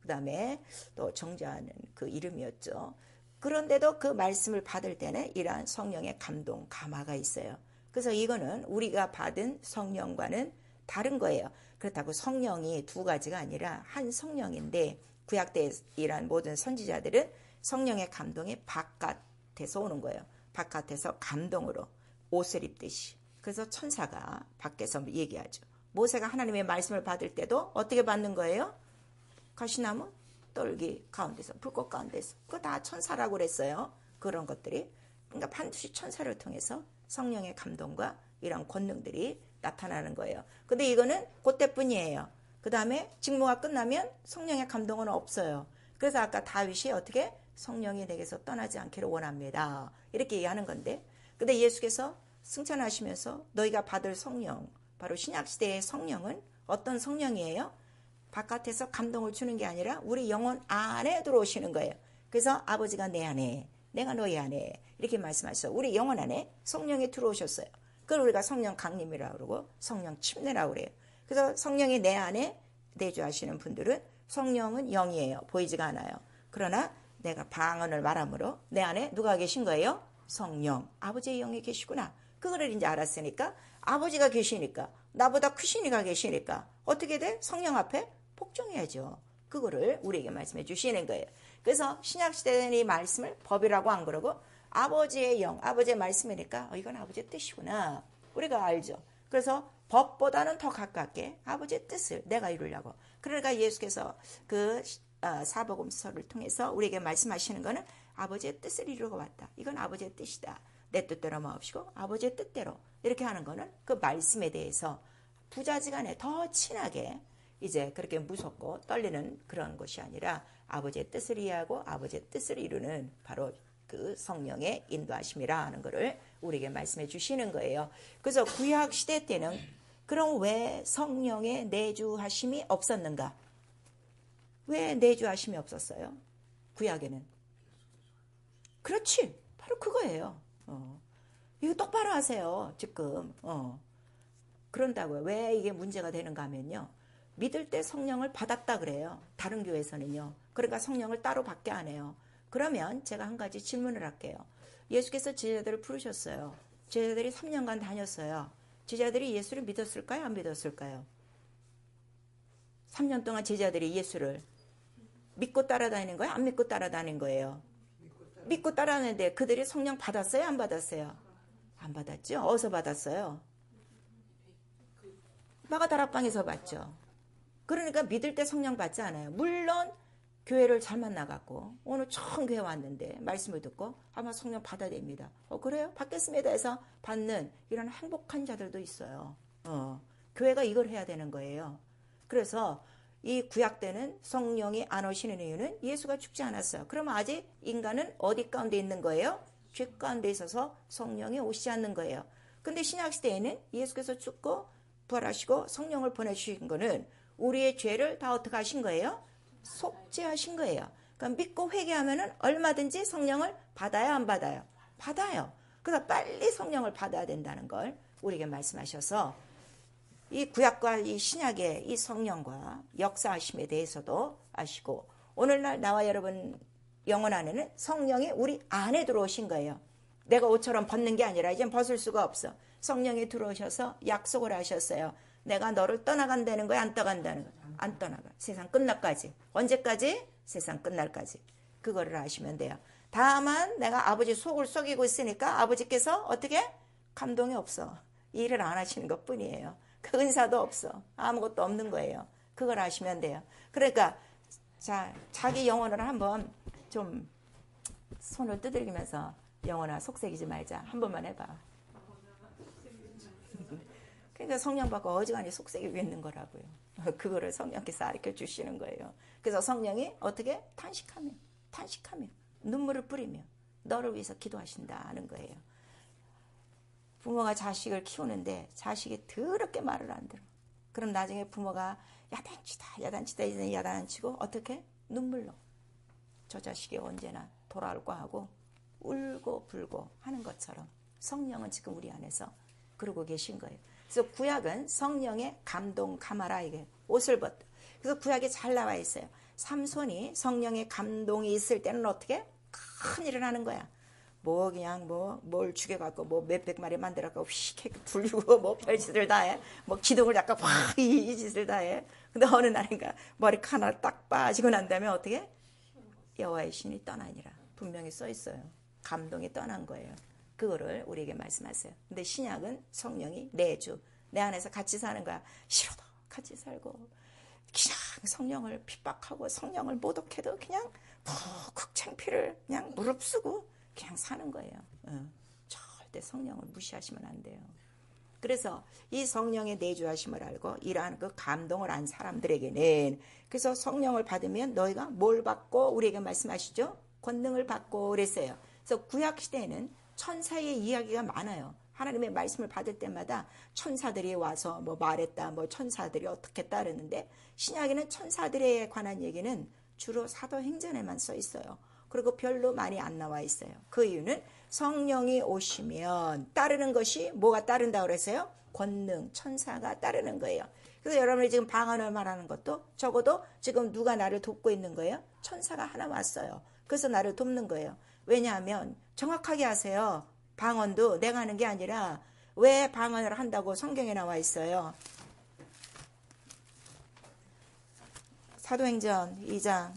그 다음에 또 정죄하는 그 이름이었죠. 그런데도 그 말씀을 받을 때는 이러한 성령의 감동, 감화가 있어요. 그래서 이거는 우리가 받은 성령과는 다른 거예요. 그렇다고 성령이 두 가지가 아니라 한 성령인데 구약 때 일한 모든 선지자들은 성령의 감동이 바깥에서 오는 거예요. 바깥에서 감동으로 옷을 입듯이. 그래서 천사가 밖에서 얘기하죠. 모세가 하나님의 말씀을 받을 때도 어떻게 받는 거예요? 가시나무 떨기 가운데서, 불꽃 가운데서. 그거 다 천사라고 그랬어요. 그런 것들이. 그러니까 반드시 천사를 통해서 성령의 감동과 이런 권능들이 나타나는 거예요. 근데 이거는 그때뿐이에요. 그 다음에 직무가 끝나면 성령의 감동은 없어요. 그래서 아까 다윗이 어떻게 성령이 내게서 떠나지 않기를 원합니다. 이렇게 얘기하는 건데, 근데 예수께서 승천하시면서 너희가 받을 성령, 바로 신약시대의 성령은 어떤 성령이에요? 바깥에서 감동을 주는 게 아니라 우리 영혼 안에 들어오시는 거예요. 그래서 아버지가 내 안에, 내가 너희 안에 이렇게 말씀하셔서 우리 영혼 안에 성령이 들어오셨어요. 그걸 우리가 성령 강림이라고 그러고 성령 침례라고 그래요. 그래서 성령이 내 안에 내주하시는 분들은 성령은 영이에요. 보이지가 않아요. 그러나 내가 방언을 말함으로 내 안에 누가 계신 거예요? 성령, 아버지의 영이 계시구나. 그거를 이제 알았으니까 아버지가 계시니까 나보다 크신 이가 계시니까 어떻게 돼? 성령 앞에 복종해야죠. 그거를 우리에게 말씀해 주시는 거예요. 그래서 신약시대는 이 말씀을 법이라고 안 그러고 아버지의 영, 아버지의 말씀이니까 이건 아버지의 뜻이구나. 우리가 알죠. 그래서 법보다는 더 가깝게 아버지의 뜻을 내가 이루려고. 그러니까 예수께서 그 사복음서를 통해서 우리에게 말씀하시는 거는 아버지의 뜻을 이루고 왔다. 이건 아버지의 뜻이다. 내 뜻대로 마옵시고 아버지의 뜻대로 이렇게 하는 거는 그 말씀에 대해서 부자지간에 더 친하게 이제 그렇게 무섭고 떨리는 그런 것이 아니라 아버지의 뜻을 이해하고 아버지의 뜻을 이루는 바로 그 성령의 인도하심이라 하는 것을 우리에게 말씀해 주시는 거예요. 그래서 구약 시대 때는 그럼 왜 성령의 내주하심이 없었는가? 왜 내주하심이 없었어요? 구약에는. 그렇지. 바로 그거예요. 이거 똑바로 하세요. 지금. 그런다고요. 왜 이게 문제가 되는가 하면요. 믿을 때 성령을 받았다 그래요. 다른 교회에서는요. 그러니까 성령을 따로 받게 안 해요. 그러면 제가 한 가지 질문을 할게요. 예수께서 제자들을 부르셨어요. 제자들이 3년간 다녔어요. 제자들이 예수를 믿었을까요? 안 믿었을까요? 3년 동안 제자들이 예수를 믿고 따라다니는 거예요? 안 믿고 따라다닌 거예요? 믿고 따라다니는데 그들이 성령 받았어요? 안 받았어요? 안 받았죠? 어디서 받았어요? 마가다락방에서 받죠. 그러니까 믿을 때 성령 받지 않아요. 물론 교회를 잘만 나갔고 오늘 처음 교회 왔는데 말씀을 듣고 아마 성령 받아야 됩니다. 그래요? 받겠습니다 해서 받는 이런 행복한 자들도 있어요. 교회가 이걸 해야 되는 거예요. 그래서 이 구약 때는 성령이 안 오시는 이유는 예수가 죽지 않았어요. 그러면 아직 인간은 어디 가운데 있는 거예요? 죄 가운데 있어서 성령이 오시지 않는 거예요. 근데 신약시대에는 예수께서 죽고 부활하시고 성령을 보내주신 거는 우리의 죄를 다 어떻게 하신 거예요? 속죄하신 거예요. 그러니까 믿고 회개하면은 얼마든지 성령을 받아요, 안 받아요? 받아요. 그래서 빨리 성령을 받아야 된다는 걸 우리에게 말씀하셔서 이 구약과 이 신약의 이 성령과 역사하심에 대해서도 아시고 오늘날 나와 여러분 영혼 안에는 성령이 우리 안에 들어오신 거예요. 내가 옷처럼 벗는 게 아니라 이젠 벗을 수가 없어. 성령이 들어오셔서 약속을 하셨어요. 내가 너를 떠나간다는 거야, 안 떠간다는 거야? 안 떠나가. 세상 끝날까지. 언제까지? 세상 끝날까지. 그거를 아시면 돼요. 다만 내가 아버지 속을 썩이고 있으니까 아버지께서 어떻게? 감동이 없어. 일을 안 하시는 것 뿐이에요. 그 은사도 없어. 아무것도 없는 거예요. 그걸 아시면 돼요. 그러니까 자, 자기 영혼을 한번 좀 손을 두들기면서 영혼아 속색이지 말자. 한 번만 해봐. 그러니까 성령 받고 어지간히 속색이고 있는 거라고요. 그거를 성령께서 가르쳐 주시는 거예요. 그래서 성령이 어떻게? 탄식하며 눈물을 뿌리며 너를 위해서 기도하신다는 거예요. 부모가 자식을 키우는데 자식이 더럽게 말을 안 들어. 그럼 나중에 부모가 야단치다 이제 야단 안 치고 어떻게? 눈물로. 저 자식이 언제나 돌아올까 하고 울고 불고 하는 것처럼 성령은 지금 우리 안에서 그러고 계신 거예요. 그래서 구약은 성령의 감동 감하라 이게 옷을 벗. 그래서 구약에 잘 나와 있어요. 삼손이 성령의 감동이 있을 때는 어떻게? 큰 일을 하는 거야. 뭐 그냥 뭘 죽여갖고 뭐 몇백 마리 만들어갖고 휙 불리고 뭐 별짓을 다 해. 뭐 기둥을 약간 확 이 짓을 다 해. 근데 어느 날인가 머리카락 하나 딱 빠지고 난 다음에 어떻게? 여호와의 신이 떠나니라. 분명히 써 있어요. 감동이 떠난 거예요. 그거를 우리에게 말씀하세요. 근데 신약은 성령이 내주 내 안에서 같이 사는 거야. 싫어도 같이 살고 그냥 성령을 핍박하고 성령을 모독해도 그냥 푹 창피를 그냥 무릅쓰고 그냥 사는 거예요. 절대 성령을 무시하시면 안 돼요. 그래서 이 성령의 내주하심을 알고 이러한 그 감동을 안 사람들에게는 그래서 성령을 받으면 너희가 뭘 받고 우리에게 말씀하시죠? 권능을 받고 그랬어요. 그래서 구약 시대에는 천사의 이야기가 많아요. 하나님의 말씀을 받을 때마다 천사들이 와서 뭐 말했다, 뭐 천사들이 어떻게 따르는데 신약에는 천사들에 관한 얘기는 주로 사도행전에만 써 있어요. 그리고 별로 많이 안 나와 있어요. 그 이유는 성령이 오시면 따르는 것이 뭐가 따른다고 그랬어요? 권능, 천사가 따르는 거예요. 그래서 여러분이 지금 방언을 말하는 것도 적어도 지금 누가 나를 돕고 있는 거예요? 천사가 하나 왔어요. 그래서 나를 돕는 거예요. 왜냐하면 정확하게 하세요. 방언도 내가 하는 게 아니라 왜 방언을 한다고 성경에 나와 있어요. 사도행전 2장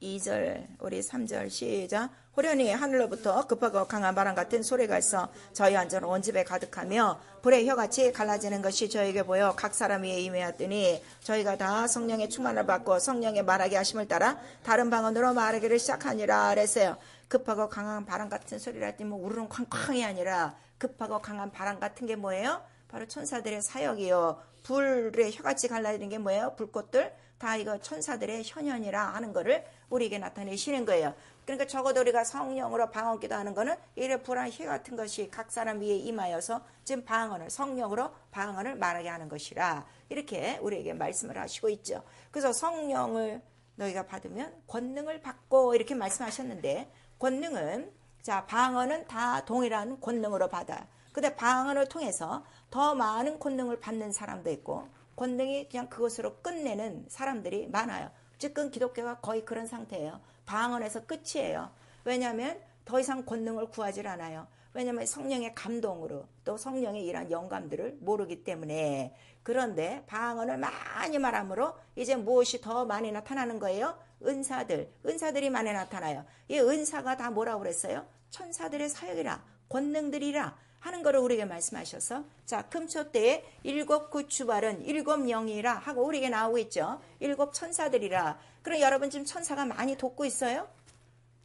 2절 우리 3절 시작. 호련히 하늘로부터 급하고 강한 바람 같은 소리가 있어 저희 완전은 온 집에 가득하며 불의 혀같이 갈라지는 것이 저에게 보여 각 사람 위에 임하였더니 저희가 다 성령의 충만을 받고 성령의 말하게 하심을 따라 다른 방언으로 말하기를 시작하니라 그랬어요. 급하고 강한 바람 같은 소리라 했더니 뭐 우르릉 쾅쾅이 아니라 급하고 강한 바람 같은 게 뭐예요? 바로 천사들의 사역이요. 불의 혀같이 갈라지는 게 뭐예요? 불꽃들 다 이거 천사들의 현현이라 하는 거를 우리에게 나타내시는 거예요. 그러니까 적어도 우리가 성령으로 방언 기도하는 거는 이래 불한 희 같은 것이 각 사람 위에 임하여서 지금 방언을 성령으로 방언을 말하게 하는 것이라 이렇게 우리에게 말씀을 하시고 있죠. 그래서 성령을 너희가 받으면 권능을 받고 이렇게 말씀하셨는데 권능은 자 방언은 다 동일한 권능으로 받아요. 근데 방언을 통해서 더 많은 권능을 받는 사람도 있고 권능이 그냥 그것으로 끝내는 사람들이 많아요. 지금 기독교가 거의 그런 상태예요. 방언에서 끝이에요. 왜냐하면 더 이상 권능을 구하지 않아요. 왜냐하면 성령의 감동으로 또 성령의 이러한 영감들을 모르기 때문에. 그런데 방언을 많이 말함으로 이제 무엇이 더 많이 나타나는 거예요? 은사들이 많이 나타나요. 이 은사가 다 뭐라고 그랬어요? 천사들의 사역이라 권능들이라 하는 거를 우리에게 말씀하셔서 자 금초 때에 7 구추발은 7 영이라 하고 우리에게 나오고 있죠. 7 천사들이라. 그럼 여러분 지금 천사가 많이 돕고 있어요?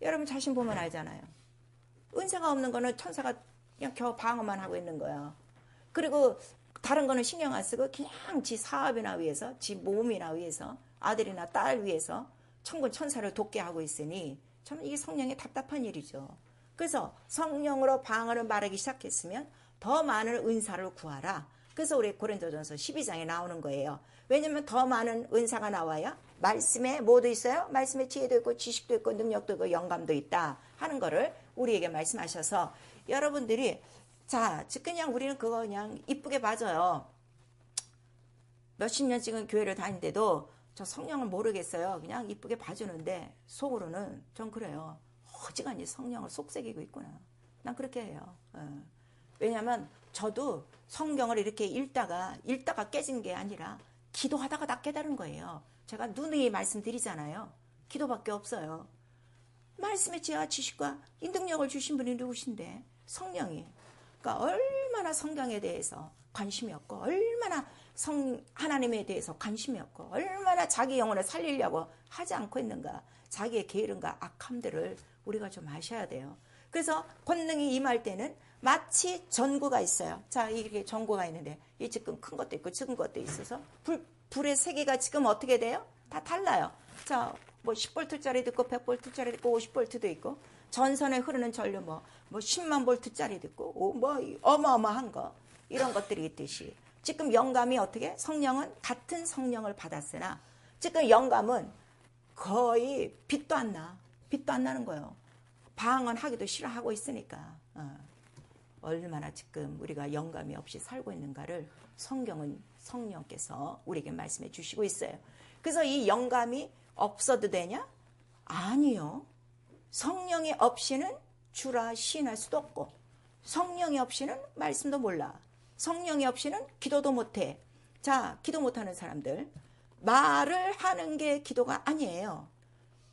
여러분 자신 보면 알잖아요. 은사가 없는 거는 천사가 그냥 겨우 방어만 하고 있는 거야. 그리고 다른 거는 신경 안 쓰고 그냥 지 사업이나 위해서 지 몸이나 위해서 아들이나 딸 위해서 천군 천사를 돕게 하고 있으니 참 이게 성령의 답답한 일이죠. 그래서 성령으로 방언을 말하기 시작했으면 더 많은 은사를 구하라. 그래서 우리 고린도전서 12장에 나오는 거예요. 왜냐하면 더 많은 은사가 나와야 말씀에 뭐도 있어요? 말씀에 지혜도 있고 지식도 있고 능력도 있고 영감도 있다 하는 거를 우리에게 말씀하셔서 여러분들이 자 그냥 우리는 그거 그냥 이쁘게 봐줘요. 몇십 년 지금 교회를 다니는데도 저 성령을 모르겠어요. 그냥 이쁘게 봐주는데 속으로는 전 그래요. 어지간히 성령을 속삭이고 있구나. 난 그렇게 해요. 왜냐하면 저도 성경을 이렇게 읽다가 깨진 게 아니라 기도하다가 다 깨달은 거예요. 제가 누누이 말씀드리잖아요. 기도밖에 없어요. 말씀의 지혜와 지식과 이 능력을 주신 분이 누구신데? 성령이. 그러니까 얼마나 성경에 대해서 관심이 없고 얼마나 하나님에 대해서 관심이 없고 얼마나 자기 영혼을 살리려고 하지 않고 있는가. 자기의 게으름과 악함들을 우리가 좀 아셔야 돼요. 그래서 권능이 임할 때는 마치 전구가 있어요. 자, 이렇게 전구가 있는데 이 지금 큰 것도 있고 작은 것도 있어서 불의 세계가 지금 어떻게 돼요? 다 달라요. 자, 뭐 10볼트짜리도 있고 100볼트짜리도 있고 50볼트도 있고 전선에 흐르는 전류 뭐 10만 볼트짜리도 있고 뭐 어마어마한 거 이런 것들이 있듯이 지금 영감이 어떻게 성령은 같은 성령을 받았으나 지금 영감은 거의 빛도 안 나는 거예요. 방언하기도 싫어하고 있으니까 얼마나 지금 우리가 영감이 없이 살고 있는가를 성경은 성령께서 우리에게 말씀해 주시고 있어요. 그래서 이 영감이 없어도 되냐? 아니요. 성령이 없이는 주라 시인할 수도 없고 성령이 없이는 말씀도 몰라. 성령이 없이는 기도도 못해. 자, 기도 못하는 사람들 말을 하는 게 기도가 아니에요.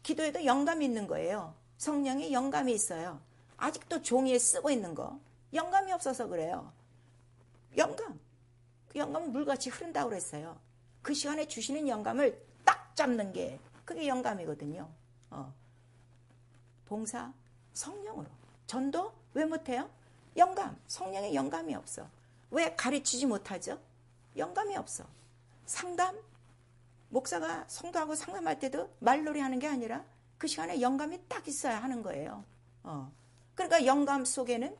기도에도 영감이 있는 거예요. 성령이 영감이 있어요. 아직도 종이에 쓰고 있는 거 영감이 없어서 그래요. 영감. 그 영감은 물같이 흐른다고 그랬어요. 그 시간에 주시는 영감을 딱 잡는 게 그게 영감이거든요. 봉사 성령으로. 전도 왜 못해요? 영감. 성령의 영감이 없어. 왜 가르치지 못하죠? 영감이 없어. 상담. 목사가 성도하고 상담할 때도 말놀이 하는 게 아니라 그 시간에 영감이 딱 있어야 하는 거예요. 그러니까 영감 속에는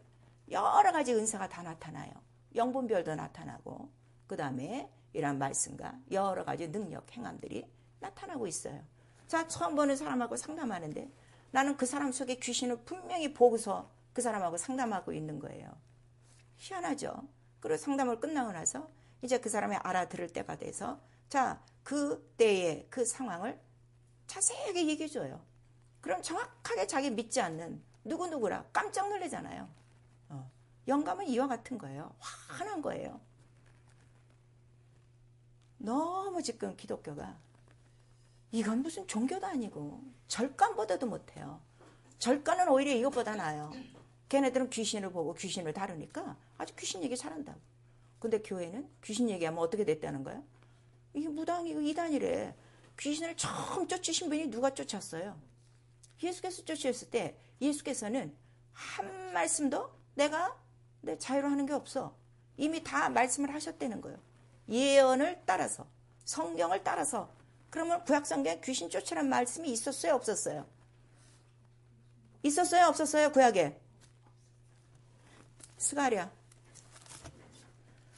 여러 가지 은사가 다 나타나요. 영분별도 나타나고 그 다음에 이런 말씀과 여러 가지 능력, 행함들이 나타나고 있어요. 자, 처음 보는 사람하고 상담하는데 나는 그 사람 속에 귀신을 분명히 보고서 그 사람하고 상담하고 있는 거예요. 희한하죠? 그리고 상담을 끝나고 나서 이제 그 사람이 알아들을 때가 돼서 자, 그 때의 그 상황을 자세하게 얘기해줘요. 그럼 정확하게 자기 믿지 않는 누구누구라 깜짝 놀라잖아요. 영감은 이와 같은 거예요. 환한 거예요. 너무 지금 기독교가 이건 무슨 종교도 아니고 절간보다도 못해요. 절간은 오히려 이것보다 나아요. 걔네들은 귀신을 보고 귀신을 다루니까 아주 귀신 얘기 잘한다고. 근데 교회는 귀신 얘기하면 어떻게 됐다는 거야? 이게 무당이고 이단이래. 귀신을 처음 쫓으신 분이 누가 쫓았어요? 예수께서 쫓으셨을 때 예수께서는 한 말씀도 내가 내 자유로 하는 게 없어. 이미 다 말씀을 하셨다는 거예요. 예언을 따라서 성경을 따라서. 그러면 구약성경에 귀신 쫓으라는 말씀이 있었어요? 없었어요? 있었어요? 없었어요? 구약에? 스가랴.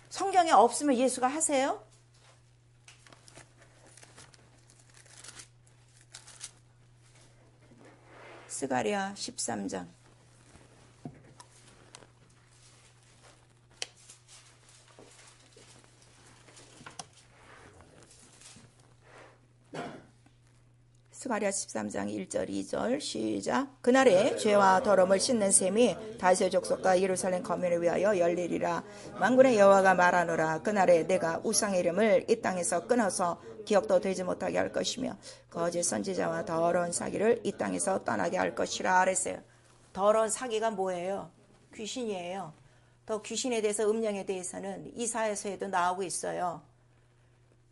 성경에 없으면 예수가 하세요? 스가랴 13장. 스가랴 13장 1절 2절 시작. 그날에 죄와 더러움을 씻는 셈이 다윗의 족속과 예루살렘 거민을 위하여 열리리라. 만군의 여호와가 말하노라. 그날에 내가 우상의 이름을 이 땅에서 끊어서 기억도 되지 못하게 할 것이며 거짓 선지자와 더러운 사기를 이 땅에서 떠나게 할 것이라 그랬어요. 더러운 사기가 뭐예요? 귀신이에요. 또 귀신에 대해서 음령에 대해서는 이사야서에도 나오고 있어요.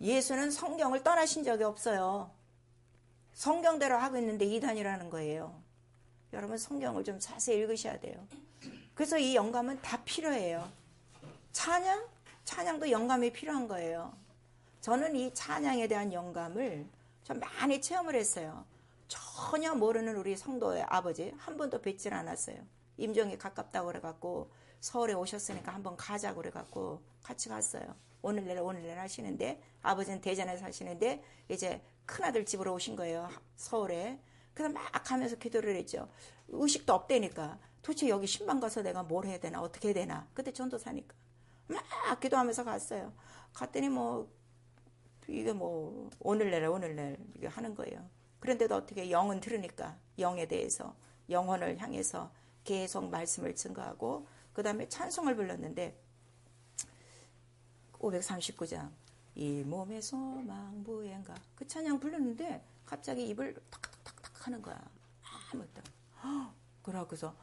예수는 성경을 떠나신 적이 없어요. 성경대로 하고 있는데 이단이라는 거예요. 여러분 성경을 좀 자세히 읽으셔야 돼요. 그래서 이 영감은 다 필요해요. 찬양도 영감이 필요한 거예요. 저는 이 찬양에 대한 영감을 좀 많이 체험을 했어요. 전혀 모르는 우리 성도의 아버지 한 번도 뵙질 않았어요. 임종이 가깝다고 그래갖고 서울에 오셨으니까 한번 가자고 그래갖고 같이 갔어요. 오늘 내일 하시는데 아버지는 대전에 사시는데 이제 큰아들 집으로 오신 거예요. 서울에. 그래서 막 가면서 기도를 했죠. 의식도 없대니까 도대체 여기 신방 가서 내가 뭘 해야 되나 어떻게 해야 되나. 그때 전도사니까 막 기도하면서 갔어요. 갔더니 이게 오늘 내일 이게 하는 거예요. 그런데도 어떻게 영은 들으니까 영에 대해서 영혼을 향해서 계속 말씀을 증거하고 그 다음에 찬송을 불렀는데 539장 이 몸의 소망 부인가 그 찬양 불렀는데 갑자기 입을 탁탁탁탁 하는 거야. 아무것도. 그러고서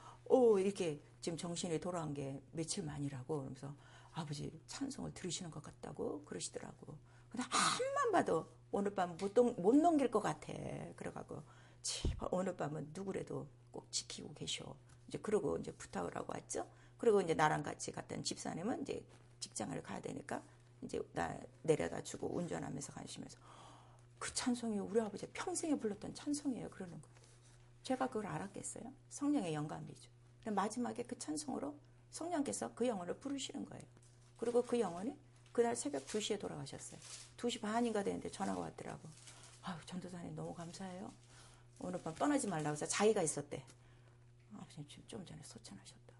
이렇게 지금 정신이 돌아온 게 며칠 만이라고 그러면서 아버지 찬송을 들으시는 것 같다고 그러시더라고. 근데 한만 봐도 오늘 밤 못 넘길 것 같아. 그래가지고 제발 오늘 밤은 누구라도 꼭 지키고 계셔. 이제 그러고 이제 부탁을 하고 왔죠. 그리고 이제 나랑 같이 갔던 집사님은 이제 직장을 가야 되니까 이제 나 내려다 주고 운전하면서 가시면서 그 찬송이 우리 아버지 평생에 불렀던 찬송이에요. 그러는 거예요. 제가 그걸 알았겠어요? 성령의 영감이죠. 근데 마지막에 그 찬송으로 성령께서 그 영혼을 부르시는 거예요. 그리고 그 영혼이 그날 새벽 2시에 돌아가셨어요. 2시 반인가 되는데 전화가 왔더라고. 아유, 전도사님 너무 감사해요. 오늘 밤 떠나지 말라고 해서 자기가 있었대. 아버님 좀 전에 소천하셨다.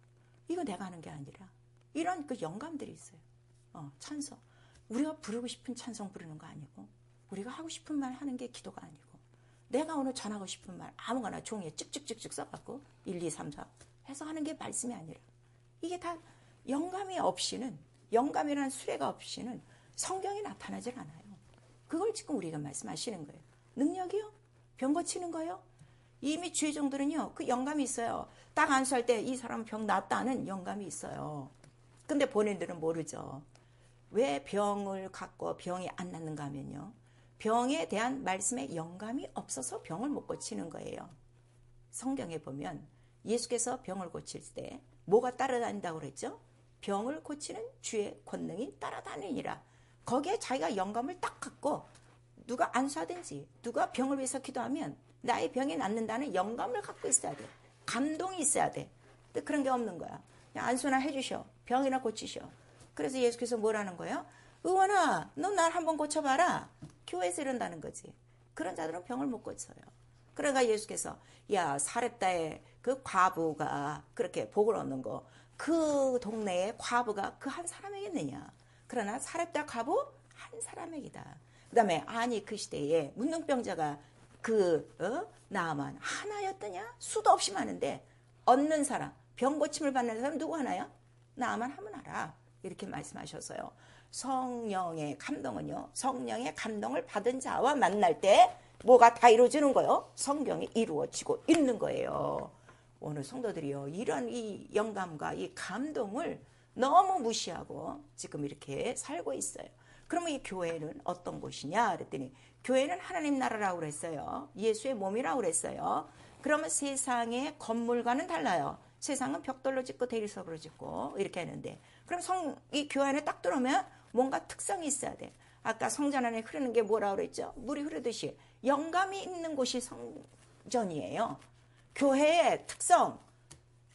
이거 내가 하는 게 아니라 이런 그 영감들이 있어요. 찬송. 우리가 부르고 싶은 찬송 부르는 거 아니고 우리가 하고 싶은 말 하는 게 기도가 아니고 내가 오늘 전하고 싶은 말 아무거나 종이에 쭉쭉쭉쭉 써갖고 1, 2, 3, 4 해서 하는 게 말씀이 아니라 이게 다 영감이 없이는 영감이라는 수레가 없이는 성경이 나타나질 않아요. 그걸 지금 우리가 말씀하시는 거예요. 능력이요? 병 고치는 거요? 이미 죄종들은요 그 영감이 있어요. 딱 안수할 때 이 사람 병 낫다는 영감이 있어요. 근데 본인들은 모르죠. 왜 병을 갖고 병이 안 낫는가 하면요. 병에 대한 말씀에 영감이 없어서 병을 못 고치는 거예요. 성경에 보면 예수께서 병을 고칠 때 뭐가 따라다닌다고 그랬죠? 병을 고치는 주의 권능이 따라다니니라. 거기에 자기가 영감을 딱 갖고 누가 안수하든지 누가 병을 위해서 기도하면 나의 병이 낫는다는 영감을 갖고 있어야 돼. 감동이 있어야 돼. 근데 그런 게 없는 거야. 그냥 안수나 해주셔. 병이나 고치셔. 그래서 예수께서 뭐라는 거예요? 의원아, 너 날 한번 고쳐봐라. 교회에서 이런다는 거지. 그런 자들은 병을 못 고쳐요. 그러니까 예수께서 야, 사렙다의 그 과부가 그렇게 복을 얻는 거, 그 동네에 과부가 그 한 사람이겠느냐. 그러나 사렙다 과부 한 사람에게다. 그 다음에 아니 그 시대에 문둥병자가 나만 하나였더냐? 수도 없이 많은데 얻는 사람, 병 고침을 받는 사람 누구 하나요? 나만 하면 알아. 이렇게 말씀하셨어요. 성령의 감동은요. 성령의 감동을 받은 자와 만날 때 뭐가 다 이루어지는 거예요? 성경이 이루어지고 있는 거예요. 오늘 성도들이요. 이런 이 영감과 이 감동을 너무 무시하고 지금 이렇게 살고 있어요. 그러면 이 교회는 어떤 곳이냐 그랬더니 교회는 하나님 나라라고 그랬어요. 예수의 몸이라고 그랬어요. 그러면 세상의 건물과는 달라요. 세상은 벽돌로 짓고 대리석으로 짓고 이렇게 하는데 그럼 이 교회 안에 딱 들어오면 뭔가 특성이 있어야 돼. 아까 성전 안에 흐르는 게 뭐라고 그랬죠? 물이 흐르듯이 영감이 있는 곳이 성전이에요. 교회의 특성,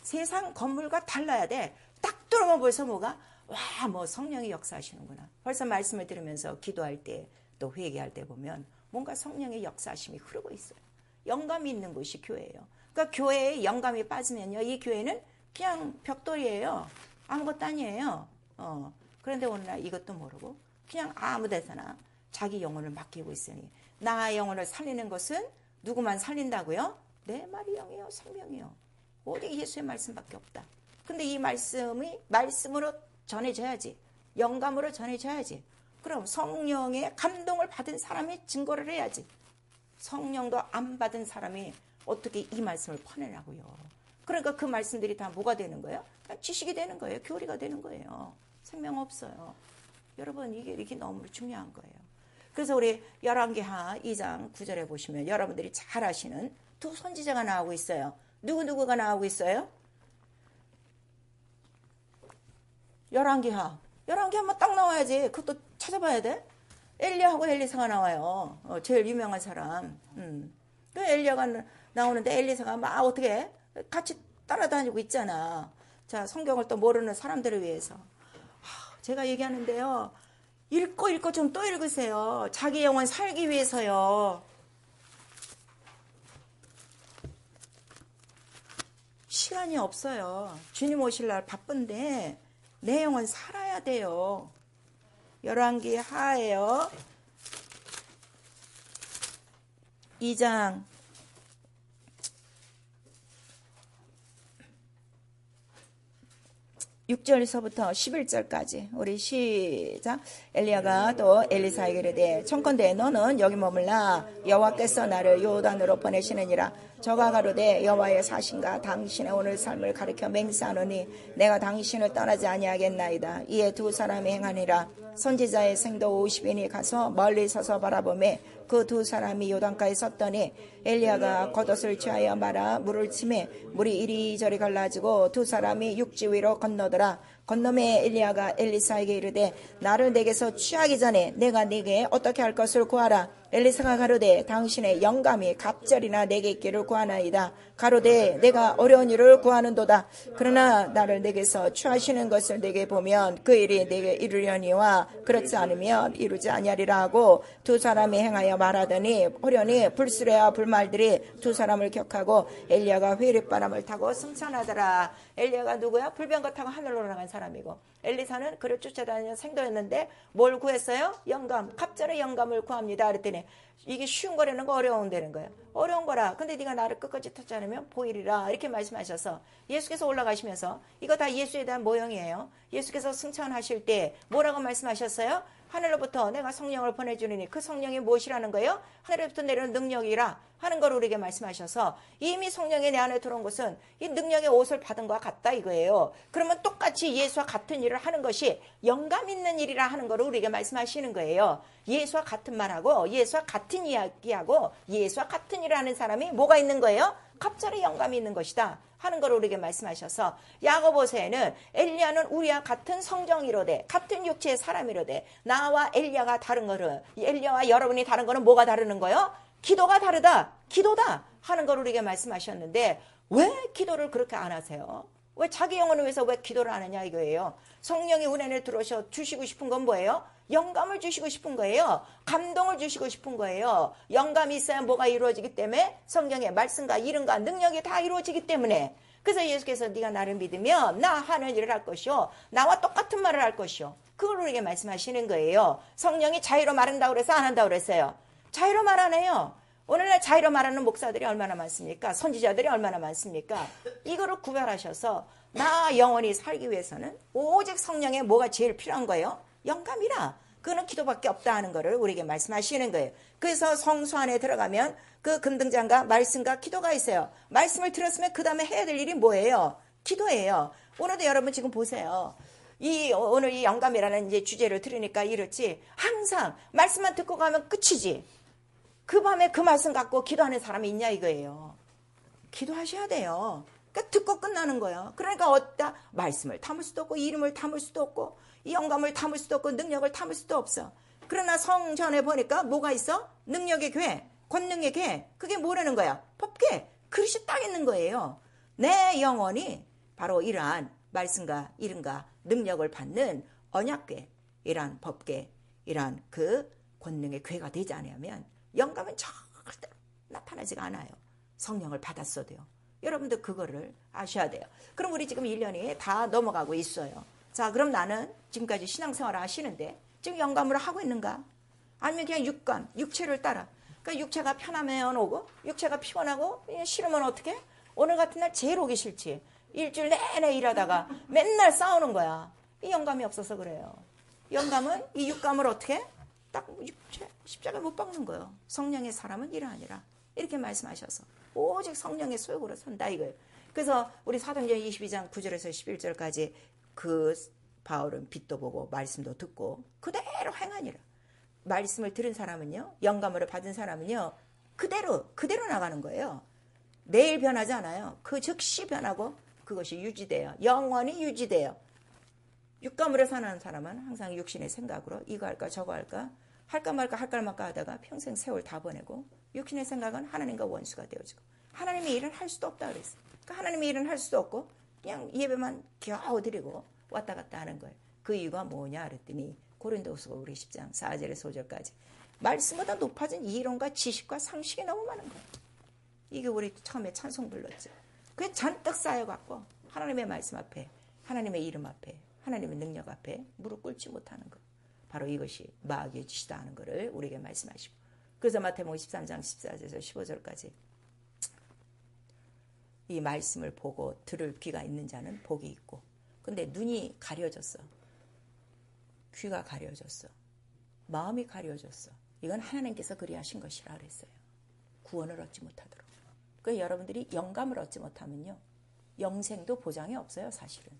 세상 건물과 달라야 돼. 딱 들어오면 벌써 뭐가 와, 뭐 성령이 역사하시는구나. 벌써 말씀을 들으면서 기도할 때 또 회개할 때 보면 뭔가 성령의 역사하심이 흐르고 있어요. 영감이 있는 곳이 교회예요. 그러니까 교회에 영감이 빠지면요. 이 교회는 그냥 벽돌이에요. 아무것도 아니에요. 그런데 오늘날 이것도 모르고 그냥 아무 데서나 자기 영혼을 맡기고 있으니 나의 영혼을 살리는 것은 누구만 살린다고요? 내 말이 영이요 생명이요. 오직 예수의 말씀밖에 없다. 근데 이 말씀이 말씀으로 전해져야지. 영감으로 전해져야지. 그럼 성령의 감동을 받은 사람이 증거를 해야지. 성령도 안 받은 사람이 어떻게 이 말씀을 퍼내냐고요. 그러니까 그 말씀들이 다 뭐가 되는 거예요? 그냥 지식이 되는 거예요. 교리가 되는 거예요. 생명 없어요. 여러분 이게 너무 중요한 거예요. 그래서 우리 열왕기하 2장 9절에 보시면 여러분들이 잘 아시는 두 선지자가 나오고 있어요. 누구가 나오고 있어요? 열왕기하 한번 딱 나와야지. 그것도 찾아봐야 돼. 엘리야하고 엘리사가 나와요. 제일 유명한 사람. 그 엘리야가 나오는데 엘리사가 막 어떻게 같이 따라다니고 있잖아. 자, 성경을 또 모르는 사람들을 위해서. 제가 얘기하는데요. 읽고 좀 또 읽으세요. 자기 영혼 살기 위해서요. 시간이 없어요. 주님 오실 날 바쁜데 내 영혼 살아야 돼요. 열왕기 하예요. 2장 6절서부터 11절까지 우리 시작. 엘리야가 또 엘리사에게 이르되 청컨대 너는 여기 머물라. 여호와께서 나를 요단으로 보내시느니라. 저가 가로되 여호와의 사신과 당신의 오늘 삶을 가리켜 맹세하노니 내가 당신을 떠나지 아니하겠나이다. 이에 두 사람이 행하니라. 선지자의 생도 50인이 가서 멀리 서서 바라보매 그 두 사람이 요단가에 섰더니 엘리야가 겉옷을 취하여 말아 물을 치매 물이 이리저리 갈라지고 두 사람이 육지 위로 건너더라. 건너매 엘리야가 엘리사에게 이르되 나를 내게서 취하기 전에 내가 네게 어떻게 할 것을 구하라. 엘리사가 가로되 당신의 영감이 갑절이나 내게 있기를 구하나이다. 가로되 내가 어려운 일을 구하는도다. 그러나 나를 내게서 취하시는 것을 내게 보면 그 일이 내게 이루려니와 그렇지 않으면 이루지 아니하리라 하고 두 사람이 행하여 말하더니 호련히 불수레와 불말들이 두 사람을 격하고 엘리야가 회립바람을 타고 승천하더라. 엘리야가 누구야? 불병거 타고 하늘로 올라간 사람이고 엘리사는 그를 쫓아다니는 생도였는데 뭘 구했어요? 영감, 갑절의 영감을 구합니다. 그랬더니 이게 쉬운 거라는 거 어려운 되는 거예요. 어려운 거라. 근데 네가 나를 끝까지 찾지 않으면 보이리라. 이렇게 말씀하셔서 예수께서 올라가시면서 이거 다 예수에 대한 모형이에요. 예수께서 승천하실 때 뭐라고 말씀하셨어요? 하늘로부터 내가 성령을 보내주느니 그 성령이 무엇이라는 거예요? 하늘로부터 내려오는 능력이라 하는 걸 우리에게 말씀하셔서 이미 성령이 내 안에 들어온 것은 이 능력의 옷을 받은 것과 같다 이거예요. 그러면 똑같이 예수와 같은 일을 하는 것이 영감 있는 일이라 하는 걸 우리에게 말씀하시는 거예요. 예수와 같은 말하고 예수와 같은 이야기하고 예수와 같은 일을 하는 사람이 뭐가 있는 거예요? 갑절의 영감이 있는 것이다 하는 걸 우리에게 말씀하셔서 야고보서에는 엘리야는 우리와 같은 성정이로되 같은 육체의 사람이로되 나와 엘리야가 다른 거를 엘리야와 여러분이 다른 거는 뭐가 다르는 거예요? 기도가 다르다. 기도다 하는 걸 우리에게 말씀하셨는데 왜 기도를 그렇게 안 하세요? 왜 자기 영혼을 위해서 왜 기도를 안 하냐 이거예요. 성령이 은혜를 들어서 주시고 싶은 건 뭐예요? 영감을 주시고 싶은 거예요. 감동을 주시고 싶은 거예요. 영감이 있어야 뭐가 이루어지기 때문에 성경의 말씀과 이름과 능력이 다 이루어지기 때문에 그래서 예수께서 네가 나를 믿으면 나 하는 일을 할 것이요 나와 똑같은 말을 할 것이요 그걸 우리에게 말씀하시는 거예요. 성령이 자유로 말한다고 그래서 안 한다고 그랬어요. 자유로 말하네요. 오늘날 자유로 말하는 목사들이 얼마나 많습니까? 선지자들이 얼마나 많습니까? 이거를 구별하셔서 나 영원히 살기 위해서는 오직 성령의 뭐가 제일 필요한 거예요? 영감이라. 그거는 기도밖에 없다 하는 거를 우리에게 말씀하시는 거예요. 그래서 성소 안에 들어가면 그 금등장과 말씀과 기도가 있어요. 말씀을 들었으면 그 다음에 해야 될 일이 뭐예요? 기도예요. 오늘도 여러분 지금 보세요. 오늘 이 영감이라는 이제 주제를 들으니까 이렇지. 항상 말씀만 듣고 가면 끝이지. 그 밤에 그 말씀 갖고 기도하는 사람이 있냐 이거예요. 기도하셔야 돼요. 그러니까 듣고 끝나는 거예요. 그러니까 어디다 말씀을 담을 수도 없고 이름을 담을 수도 없고 이 영감을 담을 수도 없고 능력을 담을 수도 없어. 그러나 성전에 보니까 뭐가 있어? 능력의 교회, 권능의 교회. 그게 뭐라는 거야? 법궤. 그릇이 딱 있는 거예요. 내 영혼이 바로 이러한 말씀과 이름과 능력을 받는 언약궤, 이러한 법궤, 이러한 그 권능의 궤가 되지 않으면 영감은 절대로 나타나지가 않아요. 성령을 받았어도요. 여러분들 그거를 아셔야 돼요. 그럼 우리 지금 1년이 다 넘어가고 있어요. 자, 그럼 나는 지금까지 신앙생활을 하시는데 지금 영감으로 하고 있는가? 아니면 그냥 육감, 육체를 따라. 그러니까 육체가 편하면 오고 육체가 피곤하고 싫으면 어떻게? 오늘 같은 날 제일 오기 싫지. 일주일 내내 일하다가 맨날 싸우는 거야. 이 영감이 없어서 그래요. 영감은 이 육감을 어떻게? 딱 육체 십자가에 못 박는 거예요. 성령의 사람은 이러하니라. 이렇게 말씀하셔서 오직 성령의 소욕으로 선다 이거예요. 그래서 우리 사도행전 22장 9절에서 11절까지 그 바울은 빛도 보고 말씀도 듣고 그대로 행하니라. 말씀을 들은 사람은요, 영감으로 받은 사람은요, 그대로 나가는 거예요. 내일 변하지 않아요. 그 즉시 변하고 그것이 유지돼요. 영원히 유지돼요. 육감으로 사는 사람은 항상 육신의 생각으로 이거 할까 저거 할까 할까 말까 하다가 평생 세월 다 보내고 육신의 생각은 하나님과 원수가 되어지고 하나님의 일을 할 수도 없다 그랬어요. 그러니까 하나님의 일은 할 수도 없고 그냥 예배만 겨우 드리고 왔다 갔다 하는 거예요. 그 이유가 뭐냐 그랬더니 고린도후서 우리 10장 4절에서 5절까지 말씀보다 높아진 이론과 지식과 상식이 너무 많은 거예요. 이게 우리 처음에 찬송 불렀죠. 그게 잔뜩 쌓여갖고 하나님의 말씀 앞에 하나님의 이름 앞에 하나님의 능력 앞에 무릎 꿇지 못하는 것. 바로 이것이 마귀의 짓이다 하는 것을 우리에게 말씀하시고 그래서 마태복음 13장 14절에서 15절까지 이 말씀을 보고 들을 귀가 있는 자는 복이 있고 근데 눈이 가려졌어. 귀가 가려졌어. 마음이 가려졌어. 이건 하나님께서 그리하신 것이라 그랬어요. 구원을 얻지 못하도록. 그러니까 여러분들이 영감을 얻지 못하면요. 영생도 보장이 없어요. 사실은.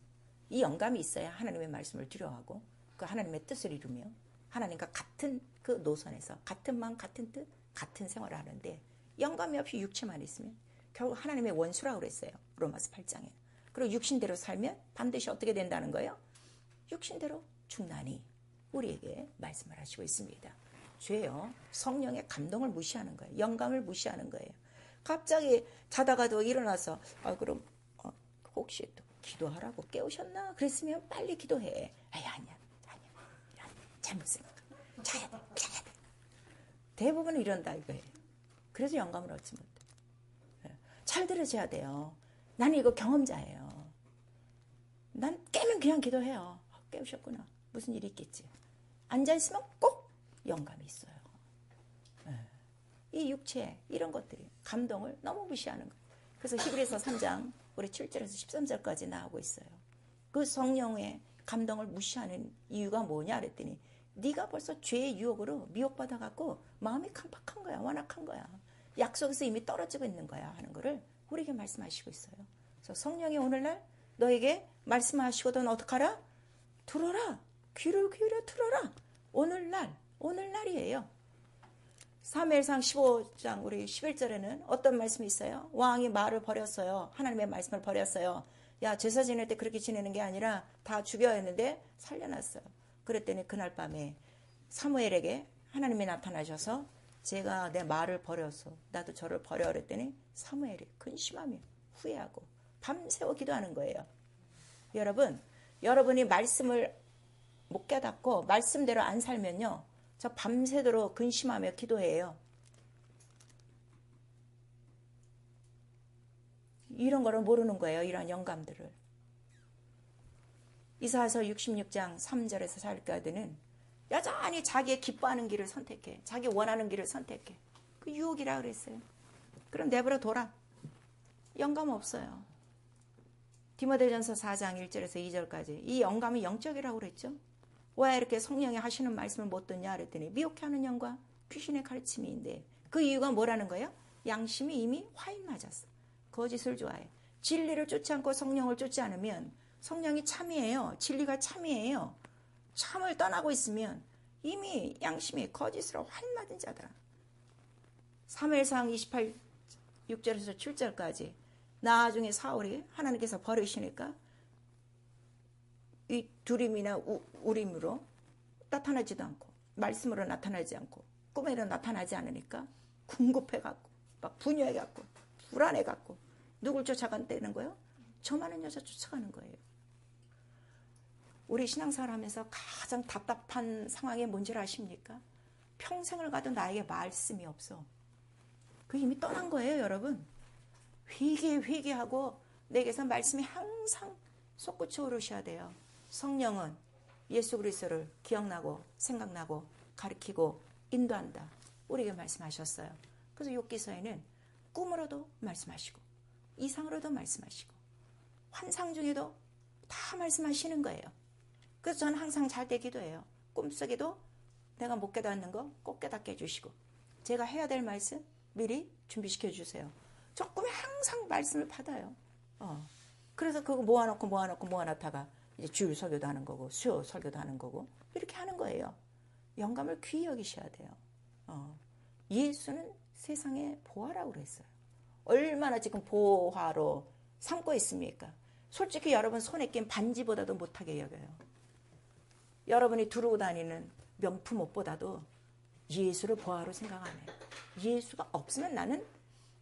이 영감이 있어야 하나님의 말씀을 두려워하고 그 하나님의 뜻을 이루며 하나님과 같은 그 노선에서 같은 마음 같은 뜻 같은 생활을 하는데 영감이 없이 육체만 있으면 결국 하나님의 원수라고 그랬어요. 로마서 8장에. 그리고 육신대로 살면 반드시 어떻게 된다는 거예요? 육신대로 죽나니 우리에게 말씀을 하시고 있습니다. 죄요, 성령의 감동을 무시하는 거예요. 영감을 무시하는 거예요. 갑자기 자다가도 일어나서 그럼 혹시 또 기도하라고 깨우셨나? 그랬으면 빨리 기도해. 아니야. 잘못 생각해. 자야 돼. 대부분은 이런다 이거예요. 그래서 영감을 얻지 못해. 잘 들으셔야 돼요. 나는 이거 경험자예요. 난 깨면 그냥 기도해요. 깨우셨구나. 무슨 일이 있겠지. 앉아있으면 꼭 영감이 있어요. 이 육체 이런 것들이 감동을 너무 무시하는 거예요. 그래서 히브리서 3장 우리 7절에서 13절까지 나오고 있어요. 그 성령의 감동을 무시하는 이유가 뭐냐 그랬더니 네가 벌써 죄의 유혹으로 미혹받아갖고 마음이 깜빡한 거야. 완악한 거야. 약속에서 이미 떨어지고 있는 거야 하는 거를 우리에게 말씀하시고 있어요. 그래서 성령이 오늘날 너에게 말씀하시거든 어떡하라? 들어라. 귀를 기울여 들어라. 오늘날이에요. 사무엘상 15장 우리 11절에는 어떤 말씀이 있어요? 왕이 말을 버렸어요. 하나님의 말씀을 버렸어요. 야, 제사 지낼 때 그렇게 지내는 게 아니라 다 죽여야 했는데 살려놨어요. 그랬더니 그날 밤에 사무엘에게 하나님이 나타나셔서 제가 내 말을 버려서 나도 저를 버려 그랬더니 사무엘이 근심하며 후회하고 밤새워 기도하는 거예요. 여러분이 말씀을 못 깨닫고 말씀대로 안 살면요. 저 밤새도록 근심하며 기도해요. 이런 거를 모르는 거예요. 이런 영감들을. 이사야서 66장 3절에서 4절까지는 여전히 자기의 기뻐하는 길을 선택해. 자기 원하는 길을 선택해. 그 유혹이라 그랬어요. 그럼 내버려 둬라. 영감 없어요. 디모데전서 4장 1절에서 2절까지 이 영감이 영적이라고 그랬죠. 왜 이렇게 성령이 하시는 말씀을 못 듣냐 그랬더니 미혹해 하는 영과 귀신의 가르침인데 그 이유가 뭐라는 거예요? 양심이 이미 화인 맞았어. 거짓을 좋아해. 진리를 쫓지 않고 성령을 쫓지 않으면 성령이 참이에요. 진리가 참이에요. 참을 떠나고 있으면 이미 양심이 거짓으로 화인 맞은 자다. 사무엘상 28 6절에서 7절까지 나중에 사울이 하나님께서 버리시니까 이 두림이나 우림으로 나타나지도 않고 말씀으로 나타나지 않고 꿈에도 나타나지 않으니까 궁급해갖고 막 분유해갖고 불안해갖고 누굴 쫓아간다는 거예요? 저 많은 여자 쫓아가는 거예요. 우리 신앙생활 하면서 가장 답답한 상황이 뭔지를 아십니까? 평생을 가도 나에게 말씀이 없어. 그 이미 떠난 거예요, 여러분. 회개하고 내게서 말씀이 항상 솟구쳐 오르셔야 돼요. 성령은 예수 그리스도를 기억나고 생각나고 가르치고 인도한다. 우리에게 말씀하셨어요. 그래서 욥기서에는 꿈으로도 말씀하시고 이상으로도 말씀하시고 환상 중에도 다 말씀하시는 거예요. 그래서 저는 항상 잘 때 기도해요. 꿈속에도 내가 못 깨닫는 거 꼭 깨닫게 해주시고 제가 해야 될 말씀 미리 준비시켜 주세요. 저 꿈에 항상 말씀을 받아요. 그래서 그거 모아놓다가 이제 주일 설교도 하는 거고 수요 설교도 하는 거고 이렇게 하는 거예요. 영감을 귀히 여기셔야 돼요. 예수는 세상의 보화라고 그랬어요. 얼마나 지금 보화로 삼고 있습니까? 솔직히 여러분 손에 낀 반지보다도 못하게 여겨요. 여러분이 두르고 다니는 명품 옷보다도 예수를 보화로 생각 안 해요. 예수가 없으면 나는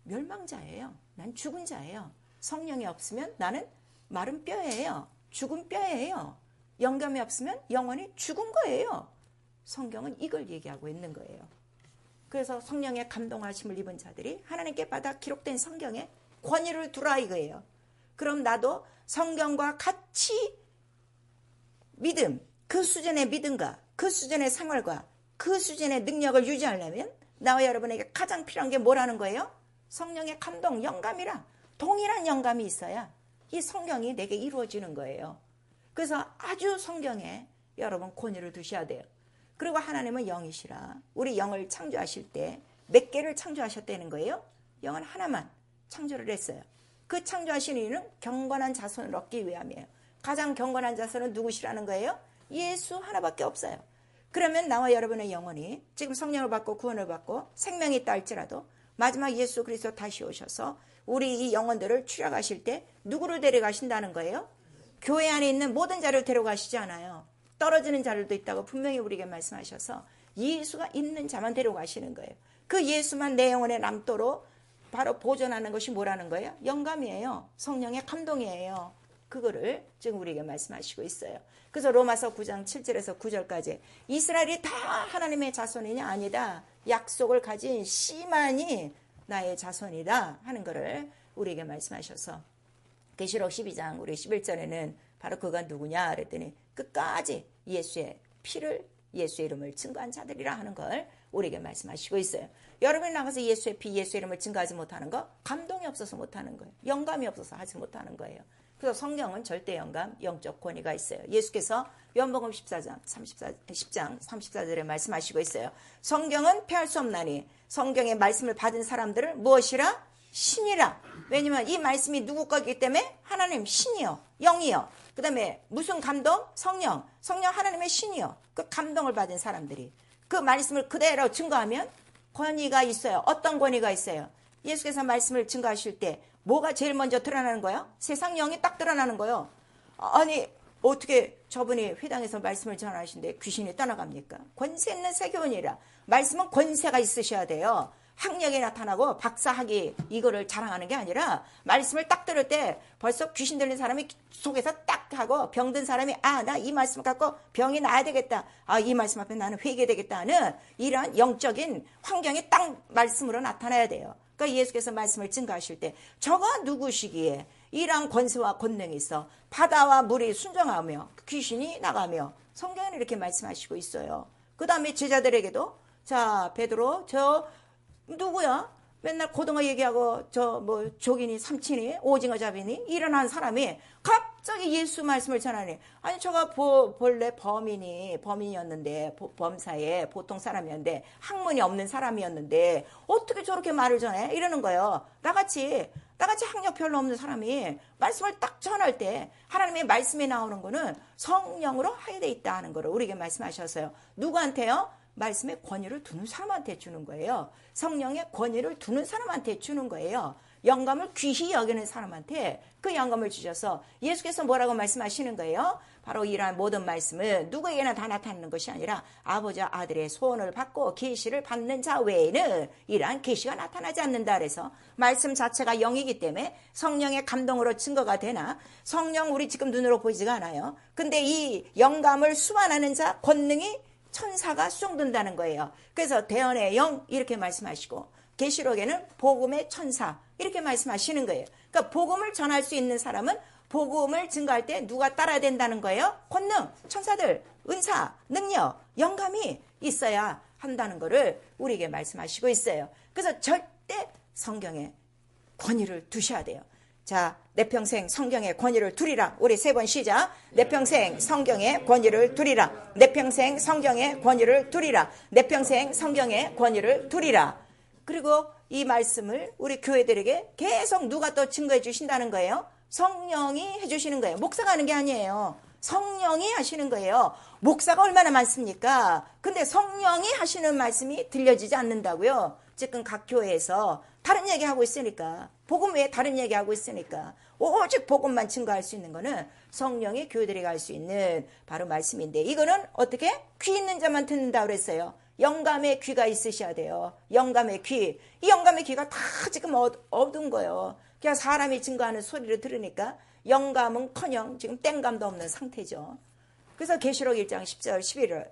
멸망자예요. 난 죽은 자예요. 성령이 없으면 나는 마른 뼈예요. 죽은 뼈예요. 영감이 없으면 영원히 죽은 거예요. 성경은 이걸 얘기하고 있는 거예요. 그래서 성령의 감동하심을 입은 자들이 하나님께 받아 기록된 성경에 권위를 두라 이거예요. 그럼 나도 성경과 같이 믿음, 그 수준의 믿음과 그 수준의 생활과 그 수준의 능력을 유지하려면 나와 여러분에게 가장 필요한 게 뭐라는 거예요? 성령의 감동, 영감이라 동일한 영감이 있어야 이 성경이 내게 이루어지는 거예요. 그래서 아주 성경에 여러분 권위를 두셔야 돼요. 그리고 하나님은 영이시라 우리 영을 창조하실 때 몇 개를 창조하셨다는 거예요? 영은 하나만 창조를 했어요. 그 창조하신 이유는 경건한 자손을 얻기 위함이에요. 가장 경건한 자손은 누구시라는 거예요? 예수 하나밖에 없어요. 그러면 나와 여러분의 영혼이 지금 성령을 받고 구원을 받고 생명이 있다 할지라도 마지막 예수 그리스도 다시 오셔서 우리 이 영혼들을 추락하실 때 누구를 데려가신다는 거예요? 교회 안에 있는 모든 자를 데려가시지 않아요. 떨어지는 자들도 있다고 분명히 우리에게 말씀하셔서 예수가 있는 자만 데려가시는 거예요. 그 예수만 내 영혼에 남도록 바로 보존하는 것이 뭐라는 거예요? 영감이에요. 성령의 감동이에요. 그거를 지금 우리에게 말씀하시고 있어요. 그래서 로마서 9장 7절에서 9절까지 이스라엘이 다 하나님의 자손이냐? 아니다. 약속을 가진 씨만이 나의 자손이다 하는 거를 우리에게 말씀하셔서 계시록 12장 우리 11절에는 바로 그가 누구냐 그랬더니 끝까지 예수의 피를 예수의 이름을 증거한 자들이라 하는 걸 우리에게 말씀하시고 있어요. 여러분이 나가서 예수의 피, 예수의 이름을 증거하지 못하는 거 감동이 없어서 못하는 거예요. 영감이 없어서 하지 못하는 거예요. 그래서 성경은 절대 영감, 영적 권위가 있어요. 예수께서 요한복음 10장 34절에 말씀하시고 있어요. 성경은 폐할 수 없나니 성경의 말씀을 받은 사람들을 무엇이라? 신이라. 왜냐면 이 말씀이 누구 거기 때문에 하나님 신이요, 영이요. 그 다음에 무슨 감동? 성령 하나님의 신이요. 그 감동을 받은 사람들이 그 말씀을 그대로 증거하면 권위가 있어요. 어떤 권위가 있어요? 예수께서 말씀을 증거하실 때 뭐가 제일 먼저 드러나는 거예요? 세상 영이 딱 드러나는 거예요. 아니 어떻게 저분이 회당에서 말씀을 전하시는데 귀신이 떠나갑니까? 권세 있는 세교원이라. 말씀은 권세가 있으셔야 돼요. 학력이 나타나고 박사학위 이거를 자랑하는 게 아니라 말씀을 딱 들을 때 벌써 귀신 들린 사람이 속에서 딱 하고 병든 사람이 나 이 말씀 갖고 병이 나야 되겠다. 이 말씀 앞에 나는 회개되겠다 하는 이러한 영적인 환경이 딱 말씀으로 나타나야 돼요. 그러니까 예수께서 말씀을 증거하실 때 저가 누구시기에 이러한 권세와 권능이 있어 바다와 물이 순종하며 귀신이 나가며 성경에는 이렇게 말씀하시고 있어요. 그 다음에 제자들에게도 자 베드로 저 누구야? 맨날 고등어 얘기하고 저 뭐 조기니 삼치니 오징어 잡이니 일어난 사람이 갑자기 예수 말씀을 전하니 아니 저가 본래 범인이었는데 범사에 보통 사람이었는데 학문이 없는 사람이었는데 어떻게 저렇게 말을 전해? 이러는 거예요. 나같이 학력 별로 없는 사람이 말씀을 딱 전할 때 하나님의 말씀이 나오는 거는 성령으로 하게 돼 있다 하는 거를 우리에게 말씀하셨어요. 누구한테요? 말씀의 권위를 두는 사람한테 주는 거예요. 성령의 권위를 두는 사람한테 주는 거예요. 영감을 귀히 여기는 사람한테 그 영감을 주셔서 예수께서 뭐라고 말씀하시는 거예요? 바로 이러한 모든 말씀은 누구에게나 다 나타나는 것이 아니라 아버지와 아들의 소원을 받고 계시를 받는 자 외에는 이러한 계시가 나타나지 않는다 그래서 말씀 자체가 영이기 때문에 성령의 감동으로 증거가 되나 성령 우리 지금 눈으로 보이지가 않아요. 근데 이 영감을 수반하는 자 권능이 천사가 수종된다는 거예요. 그래서 대언의 영 이렇게 말씀하시고 계시록에는 복음의 천사 이렇게 말씀하시는 거예요. 그러니까 복음을 전할 수 있는 사람은 복음을 증거할 때 누가 따라야 된다는 거예요? 권능, 천사들, 은사, 능력, 영감이 있어야 한다는 거를 우리에게 말씀하시고 있어요. 그래서 절대 성경에 권위를 두셔야 돼요. 자, 내 평생 성경의 권위를 두리라. 우리 3번 시작. 내 평생 성경의 권위를 두리라. 내 평생 성경의 권위를 두리라. 내 평생 성경의 권위를 두리라. 그리고 이 말씀을 우리 교회들에게 계속 누가 또 증거해 주신다는 거예요? 성령이 해주시는 거예요. 목사가 하는 게 아니에요. 성령이 하시는 거예요. 목사가 얼마나 많습니까? 근데 성령이 하시는 말씀이 들려지지 않는다고요. 지금 각 교회에서 다른 얘기하고 있으니까 복음 외에 다른 얘기하고 있으니까 오직 복음만 증거할 수 있는 거는 성령이 교회들에게 할 수 있는 바로 말씀인데 이거는 어떻게? 귀 있는 자만 듣는다 그랬어요. 영감의 귀가 있으셔야 돼요. 영감의 귀. 이 영감의 귀가 다 지금 어두운 거예요. 그냥 사람이 증거하는 소리를 들으니까 영감은커녕 지금 땡감도 없는 상태죠. 그래서 계시록 1장 10절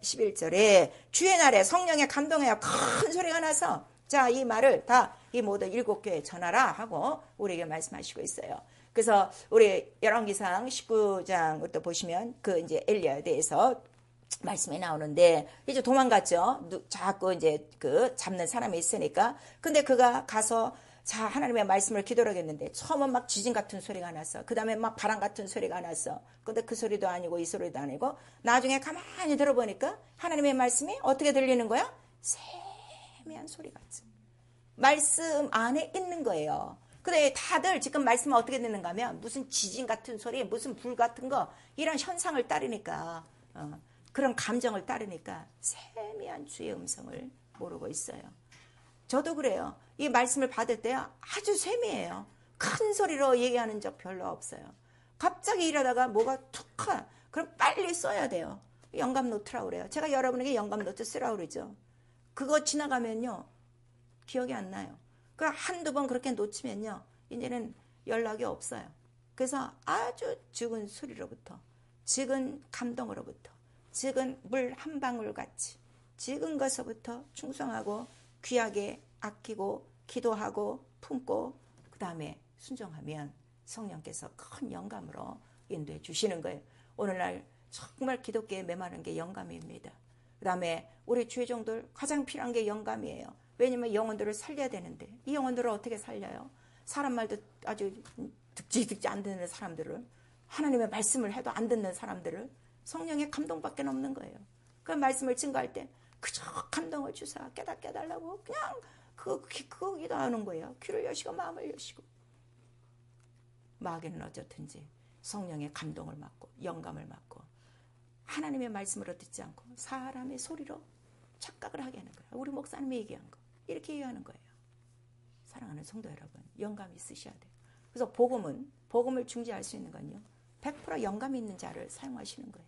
11절에 주의 날에 성령의 감동하여 큰 소리가 나서 자, 이 말을 다 이 모든 7교회에 전하라 하고 우리에게 말씀하시고 있어요. 그래서 우리 열왕기상 19장을 또 보시면 그 이제 엘리야에 대해서 말씀이 나오는데 이제 도망갔죠. 자꾸 이제 그 잡는 사람이 있으니까. 근데 그가 가서 자, 하나님의 말씀을 기도를 했는데 처음은 막 지진 같은 소리가 났어. 그 다음에 막 바람 같은 소리가 났어. 근데 그 소리도 아니고 이 소리도 아니고 나중에 가만히 들어보니까 하나님의 말씀이 어떻게 들리는 거야? 세미한 소리 같이. 말씀 안에 있는 거예요. 근데 다들 지금 말씀은 어떻게 듣는가 하면 무슨 지진 같은 소리, 무슨 불 같은 거 이런 현상을 따르니까 그런 감정을 따르니까 세미한 주의 음성을 모르고 있어요. 저도 그래요. 이 말씀을 받을 때 아주 세미해요. 큰 소리로 얘기하는 적 별로 없어요. 갑자기 일하다가 뭐가 툭 가. 그럼 빨리 써야 돼요. 영감 노트라고 그래요. 제가 여러분에게 영감 노트 쓰라고 그러죠. 그거 지나가면요, 기억이 안 나요. 그 한두 번 그렇게 놓치면요, 이제는 연락이 없어요. 그래서 아주 적은 소리로부터, 적은 감동으로부터, 적은 물 한 방울 같이, 적은 것서부터 충성하고 귀하게 아끼고 기도하고 품고 그 다음에 순종하면 성령께서 큰 영감으로 인도해 주시는 거예요. 오늘날 정말 기독교에 메마른 게 영감입니다. 그 다음에 우리 주의종들 가장 필요한 게 영감이에요. 왜냐면 영혼들을 살려야 되는데 이 영혼들을 어떻게 살려요? 사람 말도 아주 듣지 안 듣는 사람들을, 하나님의 말씀을 해도 안 듣는 사람들을 성령의 감동밖에 없는 거예요. 그 말씀을 증거할 때 그저 감동을 주사 깨닫게 해달라고 그냥 그거 기도하는 거예요. 귀를 여시고 마음을 여시고. 마귀는 어쨌든지 성령의 감동을 받고 영감을 받고 하나님의 말씀으로 듣지 않고 사람의 소리로 착각을 하게 하는 거예요. 우리 목사님이 얘기한 거 이렇게 얘기하는 거예요. 사랑하는 성도 여러분, 영감이 있으셔야 돼요. 그래서 복음을 중지할 수 있는 건요, 100% 영감 있는 자를 사용하시는 거예요.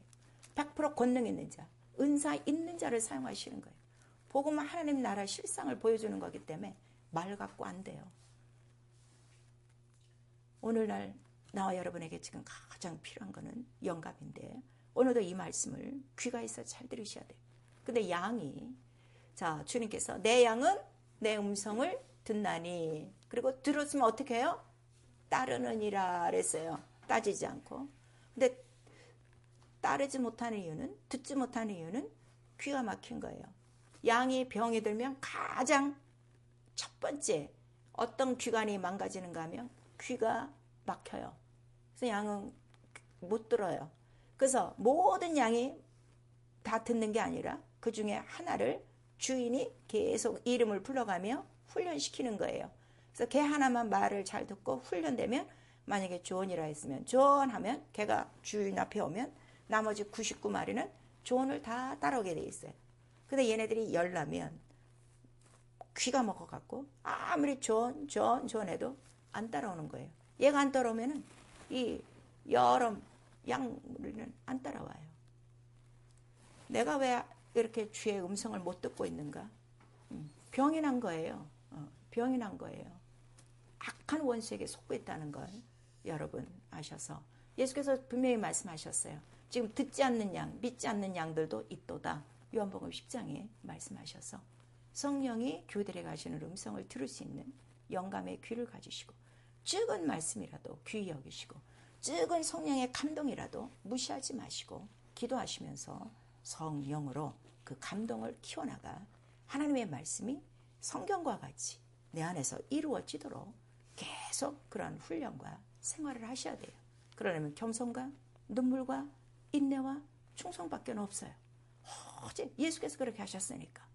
100% 권능 있는 자, 은사 있는 자를 사용하시는 거예요. 복음은 하나님 나라 실상을 보여주는 거기 때문에 말 갖고 안 돼요. 오늘날 나와 여러분에게 지금 가장 필요한 거는 영감인데 오늘도 이 말씀을 귀가 있어 잘 들으셔야 돼요. 근데 양이, 자, 주님께서 내 양은 내 음성을 듣나니, 그리고 들었으면 어떻게 해요? 따르느니라 그랬어요. 따지지 않고. 근데 따르지 못하는 이유는, 듣지 못하는 이유는 귀가 막힌 거예요. 양이 병이 들면 가장 첫 번째 어떤 귀관이 망가지는가 하면 귀가 막혀요. 그래서 양은 못 들어요. 그래서 모든 양이 다 듣는 게 아니라 그 중에 하나를 주인이 계속 이름을 불러가며 훈련시키는 거예요. 그래서 걔 하나만 말을 잘 듣고 훈련되면, 만약에 존이라 했으면 존 하면 걔가 주인 앞에 오면 나머지 99마리는 존을 다 따라오게 돼 있어요. 근데 얘네들이 열나면 귀가 먹어갖고 아무리 존 해도 안 따라오는 거예요. 얘가 안 따라오면은 이 여러 양들은 안 따라와요. 내가 왜 이렇게 주의 음성을 못 듣고 있는가? 병이 난 거예요. 병이 난 거예요. 악한 원수에게 속고 있다는 걸 여러분 아셔서 예수께서 분명히 말씀하셨어요. 지금 듣지 않는 양, 믿지 않는 양들도 있도다. 요한복음 10장에 말씀하셔서 성령이 교회들에 가시는 음성을 들을 수 있는 영감의 귀를 가지시고, 적은 말씀이라도 귀히 여기시고, 적은 성령의 감동이라도 무시하지 마시고 기도하시면서 성령으로 그 감동을 키워나가 하나님의 말씀이 성경과 같이 내 안에서 이루어지도록 계속 그런 훈련과 생활을 하셔야 돼요. 그러려면 겸손과 눈물과 인내와 충성밖에 없어요. 오직 예수께서 그렇게 하셨으니까.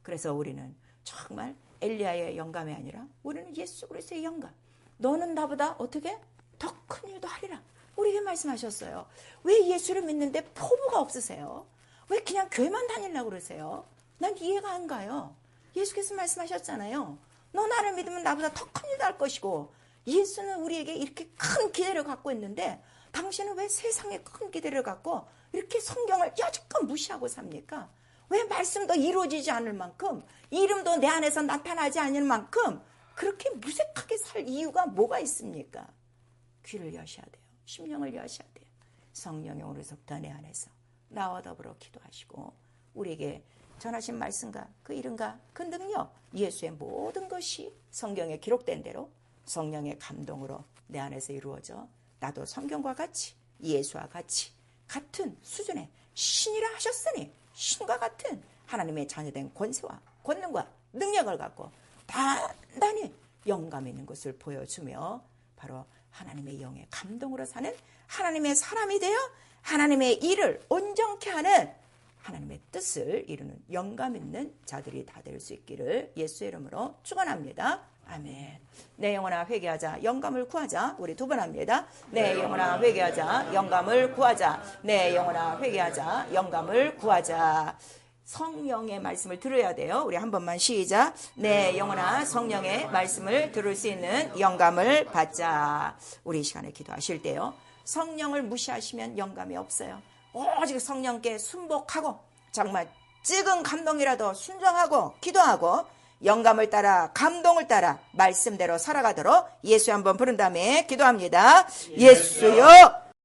그래서 우리는 정말 엘리야의 영감이 아니라 우리는 예수 그리스도의 영감. 너는 나보다 어떻게? 더 큰 일도 하리라. 우리에게 말씀하셨어요. 왜 예수를 믿는데 포부가 없으세요? 왜 그냥 교회만 다니려고 그러세요? 난 이해가 안 가요. 예수께서 말씀하셨잖아요. 너 나를 믿으면 나보다 더 큰 일도 할 것이고, 예수는 우리에게 이렇게 큰 기대를 갖고 있는데 당신은 왜 세상에 큰 기대를 갖고 이렇게 성경을 여지껏 무시하고 삽니까? 왜 말씀도 이루어지지 않을 만큼, 이름도 내 안에서 나타나지 않을 만큼 그렇게 무색하게 살 이유가 뭐가 있습니까? 귀를 여셔야 돼요. 심령을 여셔야 돼요. 성령이 오늘서부터 내 안에서 나와 더불어 기도하시고 우리에게 전하신 말씀과 그 이름과 그 능력, 예수의 모든 것이 성경에 기록된 대로 성령의 감동으로 내 안에서 이루어져 나도 성경과 같이, 예수와 같이 같은 수준의 신이라 하셨으니 신과 같은 하나님의 자녀된 권세와 권능과 능력을 갖고 단단히 영감 있는 것을 보여주며 바로 하나님의 영의 감동으로 사는 하나님의 사람이 되어 하나님의 일을 온전케 하는 하나님의 뜻을 이루는 영감 있는 자들이 다 될 수 있기를 예수의 이름으로 축원합니다. 아멘. 내 영혼아 회개하자, 영감을 구하자. 우리 두 번 합니다. 내 영혼아 회개하자, 영감을 구하자. 내 영혼아 회개하자, 영감을 구하자. 성령의 말씀을 들어야 돼요. 우리 한 번만 시작. 내 영혼아 성령의 말씀을 들을 수 있는 영감을 받자. 우리 이 시간에 기도하실 때요, 성령을 무시하시면 영감이 없어요. 오직 성령께 순복하고 정말 찍은 감동이라도 순종하고 기도하고 영감을 따라 감동을 따라 말씀대로 살아가도록 예수 한번 부른 다음에 기도합니다. 예수여